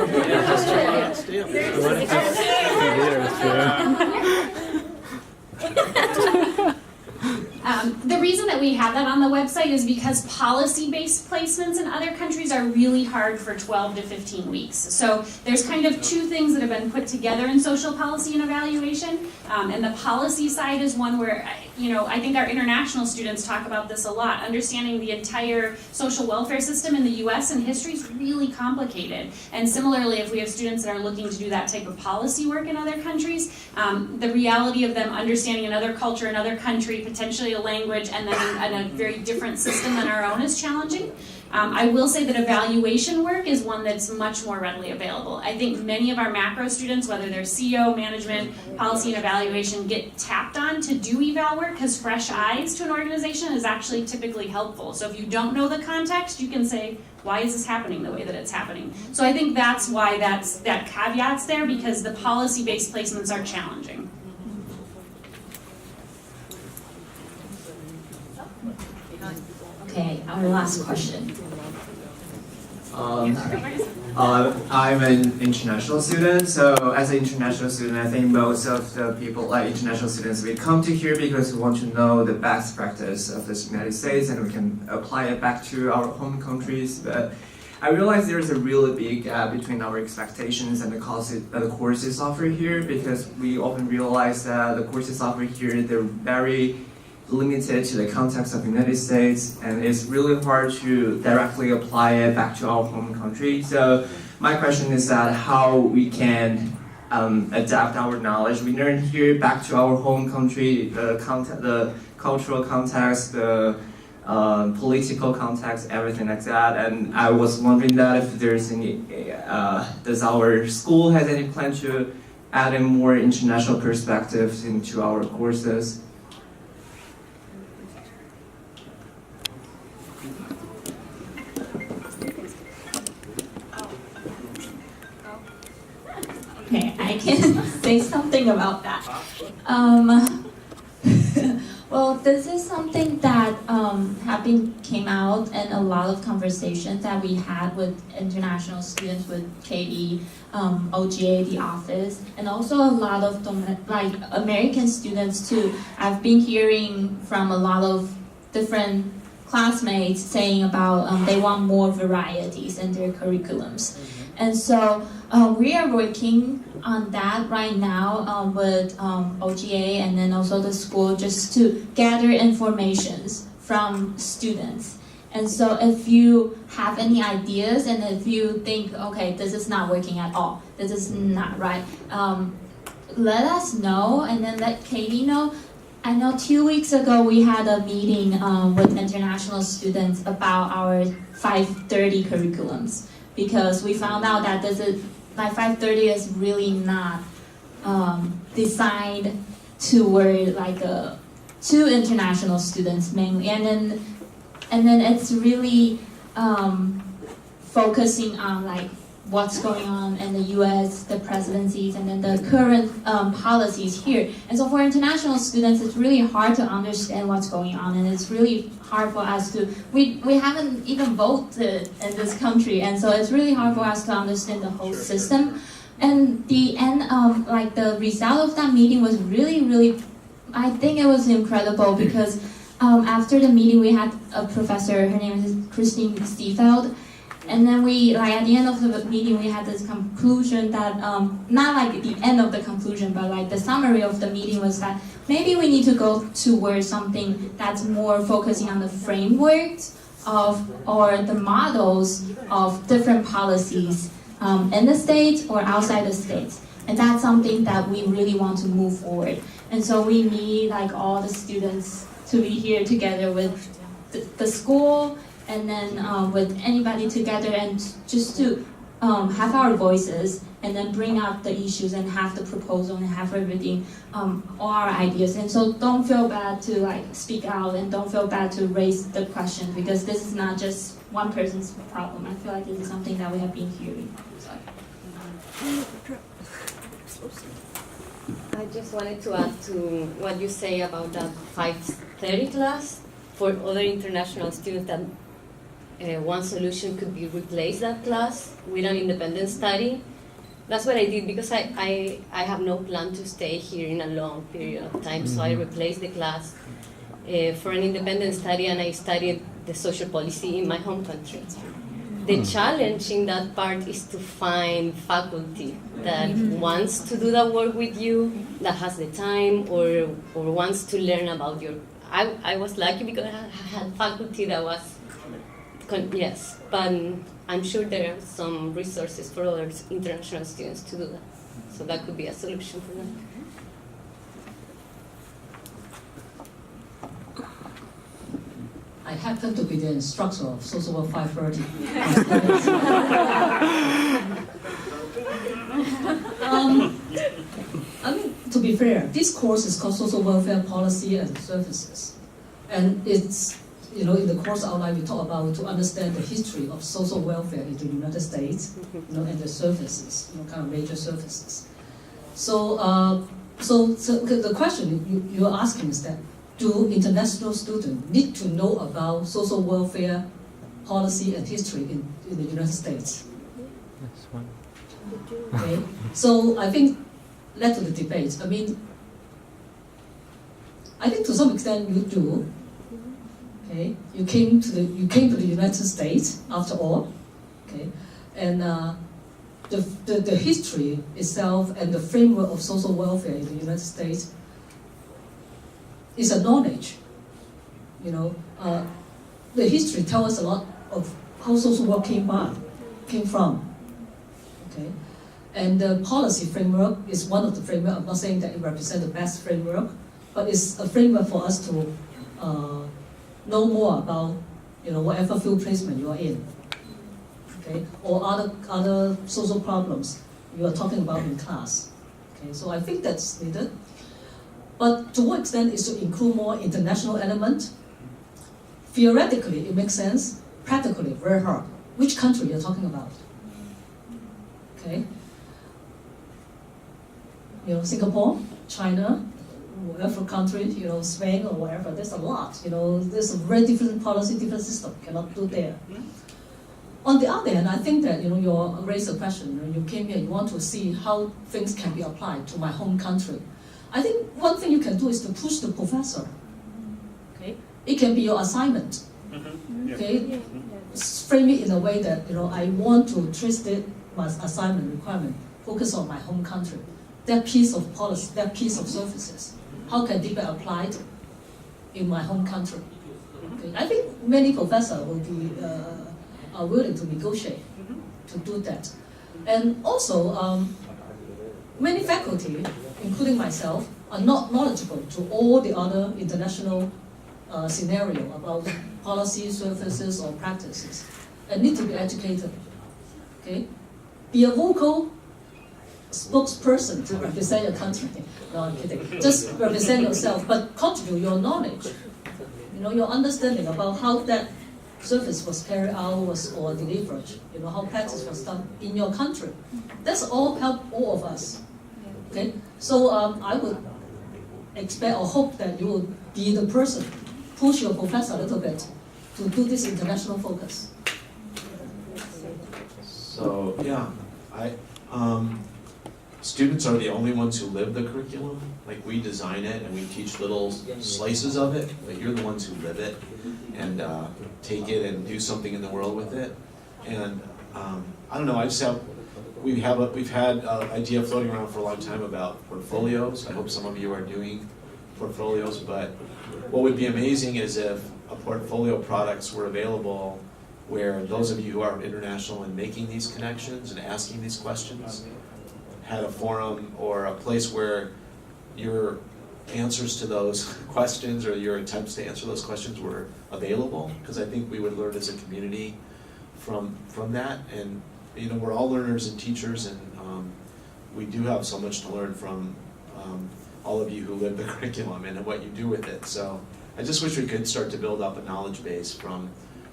Speaker 8: The reason that we have that on the website is because policy-based placements in other countries are really hard for 12 to 15 weeks. So there's kind of two things that have been put together in social policy and evaluation. And the policy side is one where, I think our international students talk about this a lot. Understanding the entire social welfare system in the US and history is really complicated. And similarly, if we have students that are looking to do that type of policy work in other countries, the reality of them understanding another culture, another country, potentially a language, and then a very different system than our own is challenging. I will say that evaluation work is one that's much more readily available. I think many of our macro students, whether they're CO, management, policy, and evaluation, get tapped on to do eval work because fresh eyes to an organization is actually typically helpful. So if you don't know the context, you can say, why is this happening the way that it's happening? So I think that's why that caveat's there, because the policy-based placements are challenging.
Speaker 12: Okay, our last question. I'm an international student, so as an international student, I think most of the people, like international students, we come to here because we want to know the best practice of the United States and we can apply it back to our home countries. But I realize there's a really big gap between our expectations and the courses offered here, because we often realize that the courses offered here, they're very limited to the context of the United States, and it's really hard to directly apply it back to our home country. So my question is that how we can adapt our knowledge we learned here back to our home country, the cultural context, the political context, everything like that. And I was wondering that if there's any, does our school has any plan to add in more international perspectives into our courses?
Speaker 3: Okay, I can say something about that. Well, this is something that came out in a lot of conversations that we had with international students, with KD, OGA, the office, and also a lot of American students too. I've been hearing from a lot of different classmates saying about they want more varieties in their curriculums. And so we are working on that right now with OGA and then also the school, just to gather informations from students. And so if you have any ideas and if you think, okay, this is not working at all, this is not right, let us know and then let Katie know. I know 2 weeks ago we had a meeting with international students about our 530 curriculums, because we found out that this is, like 530 is really not designed toward to international students mainly, and then it's really focusing on like what's going on in the U.S., the presidencies, and then the current policies here. And so for international students, it's really hard to understand what's going on, and it's really hard for us to, we haven't even voted in this country, and so it's really hard for us to understand the whole system. And the end, like the result of that meeting was really, really, I think it was incredible, because after the meeting we had a professor, her name is Christine Stiefeld, and then we, like at the end of the meeting, we had this conclusion that, not like the end of the conclusion, but like the summary of the meeting was that maybe we need to go towards something that's more focusing on the frameworks of, or the models of different policies in the States or outside the States. And that's something that we really want to move forward. And so we need like all the students to be here together with the school, and then with anybody together, and just to have our voices, and then bring up the issues and have the proposal and have everything, all our ideas. And so don't feel bad to like speak out, and don't feel bad to raise the question, because this is not just one person's problem. I feel like this is something that we have been hearing. So.
Speaker 13: I just wanted to add to what you say about that 530 class for other international students, that one solution could be replace that class with an independent study. That's what I did, because I have no plan to stay here in a long period of time, so I replaced the class for an independent study, and I studied the social policy in my home country. The challenge in that part is to find faculty that wants to do that work with you, that has the time, or wants to learn about your... I was lucky because I had faculty that was... Yes, but I'm sure there are some resources for other international students to do that. So that could be a solution for them.
Speaker 5: I happen to be the instructor of Social Work 530. I mean, to be fair, this course is called Social Welfare Policy and Services. And it's, you know, in the course outline we talk about to understand the history of social welfare in the United States, you know, and the services, you know, kind of major services. So, so the question you're asking is that, do international students need to know about social welfare policy and history in the United States? Okay, so I think led to the debate. I mean, I think to some extent you do. Okay, you came to the United States after all. Okay, and the history itself and the framework of social welfare in the United States is a knowledge. You know, the history tells us a lot of how social work came from. Okay, and the policy framework is one of the framework. I'm not saying that it represents the best framework, but it's a framework for us to know more about, you know, whatever field placement you are in. Okay, or other social problems you are talking about in class. Okay, so I think that's needed. But to what extent is to include more international element? Theoretically, it makes sense. Practically, very hard. Which country you're talking about? Okay, you know, Singapore, China, whatever country, you know, Spain or whatever. There's a lot. You know, there's a very different policy, different system. Cannot do there. On the other hand, I think that, you know, you raised a question. You know, you came here, you want to see how things can be applied to my home country. I think one thing you can do is to push the professor. Okay, it can be your assignment. Okay, frame it in a way that, you know, I want to twist it, my assignment requirement, focus on my home country. That piece of policy, that piece of services, how can they be applied in my home country? Okay, I think many professors will be are willing to negotiate to do that. And also, many faculty, including myself, are not knowledgeable to all the other international scenario about policy, services, or practices, and need to be educated. Okay, be a vocal spokesperson to represent your country. No, I'm kidding. Just represent yourself, but contribute your knowledge. You know, your understanding about how that service was carried out or delivered. You know, how practice was done in your country. That's all help all of us. Okay, so I would expect or hope that you would be the person, push your professor a little bit to do this international focus.
Speaker 10: So yeah, students are the only ones who live the curriculum. Like, we design it and we teach little slices of it, but you're the ones who live it and take it and do something in the world with it. And I don't know, we've had an idea floating around for a long time about portfolios. I hope some of you are doing portfolios, but what would be amazing is if a portfolio products were available where those of you who are international and making these connections and asking these questions had a forum or a place where your answers to those questions or your attempts to answer those questions were available, because I think we would learn as a community from that. And you know, we're all learners and teachers, and we do have so much to learn from all of you who live the curriculum and what you do with it. So I just wish we could start to build up a knowledge base from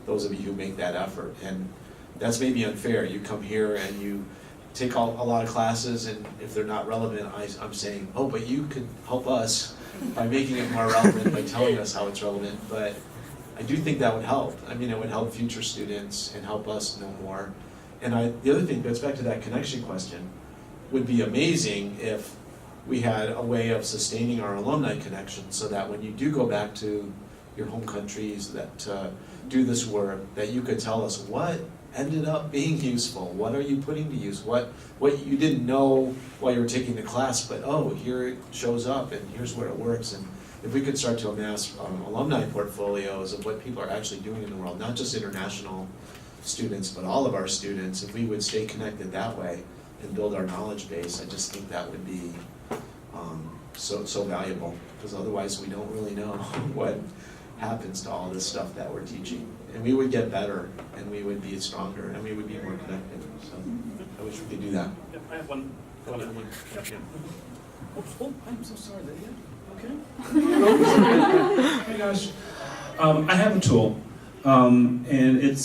Speaker 10: those of you who make that effort. And that's maybe unfair. You come here and you take a lot of classes, and if they're not relevant, I'm saying, oh, but you could help us by making it more relevant, by telling us how it's relevant. But I do think that would help. I mean, it would help future students and help us know more. And the other thing goes back to that connection question. Would be amazing if we had a way of sustaining our alumni connection, so that when you do go back to your home countries that do this work, that you could tell us what ended up being useful. What are you putting to use? What you didn't know while you were taking the class, but oh, here it shows up and here's where it works. And if we could start to amass alumni portfolios of what people are actually doing in the world, not just international students, but all of our students, if we would stay connected that way and build our knowledge base, I just think that would be so valuable, because otherwise we don't really know what happens to all this stuff that we're teaching. And we would get better, and we would be stronger, and we would be more connected. So I wish we could do that.
Speaker 1: I have one. Oh, I'm so sorry. Okay. Oh my gosh. I have a tool, and it's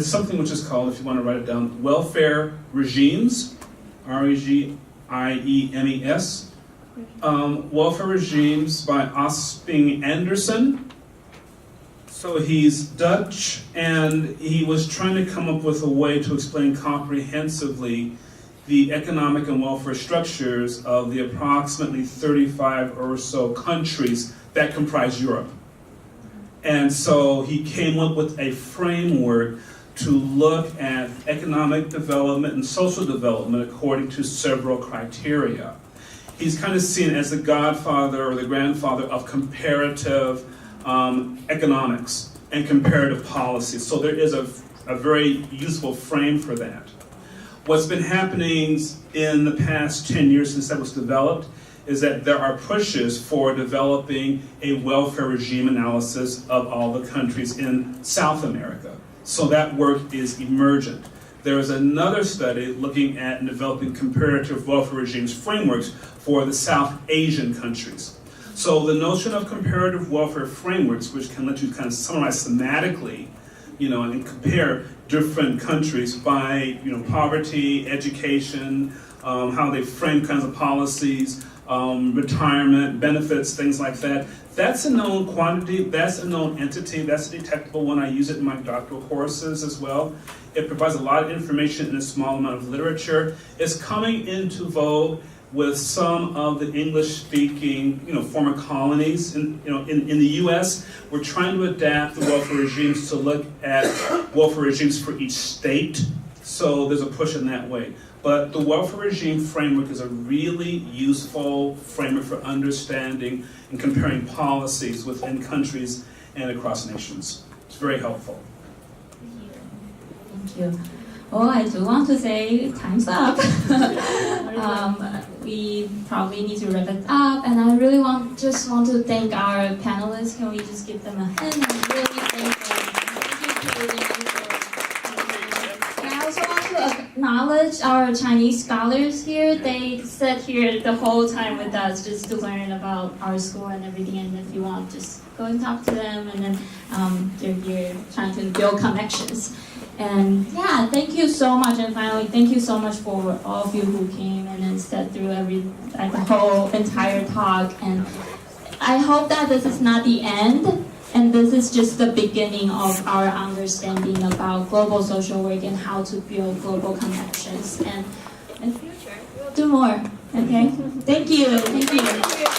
Speaker 1: something which is called, if you want to write it down, Welfare Regimes, REGIEMES. Welfare Regimes by Asping Anderson. So he's Dutch, and he was trying to come up with a way to explain comprehensively the economic and welfare structures of the approximately 35 or so countries that comprise Europe. And so he came up with a framework
Speaker 7: to look at economic development and social development according to several criteria. He's kind of seen as the godfather or the grandfather of comparative economics and comparative policy. So there is a very useful frame for that. What's been happening in the past 10 years since that was developed is that there are pushes for developing a welfare regime analysis of all the countries in South America. So that work is emergent. There is another study looking at developing comparative welfare regimes frameworks for the South Asian countries. So the notion of comparative welfare frameworks, which can let you kind of summarize thematically, and compare different countries by, poverty, education, how they frame kinds of policies, retirement, benefits, things like that. That's a known quantity, that's a known entity, that's a detectable one. I use it in my doctoral courses as well. It provides a lot of information in a small amount of literature. It's coming into vogue with some of the English-speaking, former colonies in the U.S. We're trying to adapt the welfare regimes to look at welfare regimes for each state. So there's a push in that way. But the welfare regime framework is a really useful framework for understanding and comparing policies within countries and across nations. It's very helpful.
Speaker 3: Thank you. Oh, I do want to say time's up. We probably need to wrap it up, and I really just want to thank our panelists. Can we just give them a hand and really thank them? And I also want to acknowledge our Chinese scholars here. They sat here the whole time with us just to learn about our school and everything. And if you want, just go and talk to them. And then they're here trying to build connections. And yeah, thank you so much. And finally, thank you so much for all of you who came and then sat through the whole entire talk. And I hope that this is not the end, and this is just the beginning of our understanding about global social work and how to build global connections. And in the future, we'll do more. Okay? Thank you. Thank you.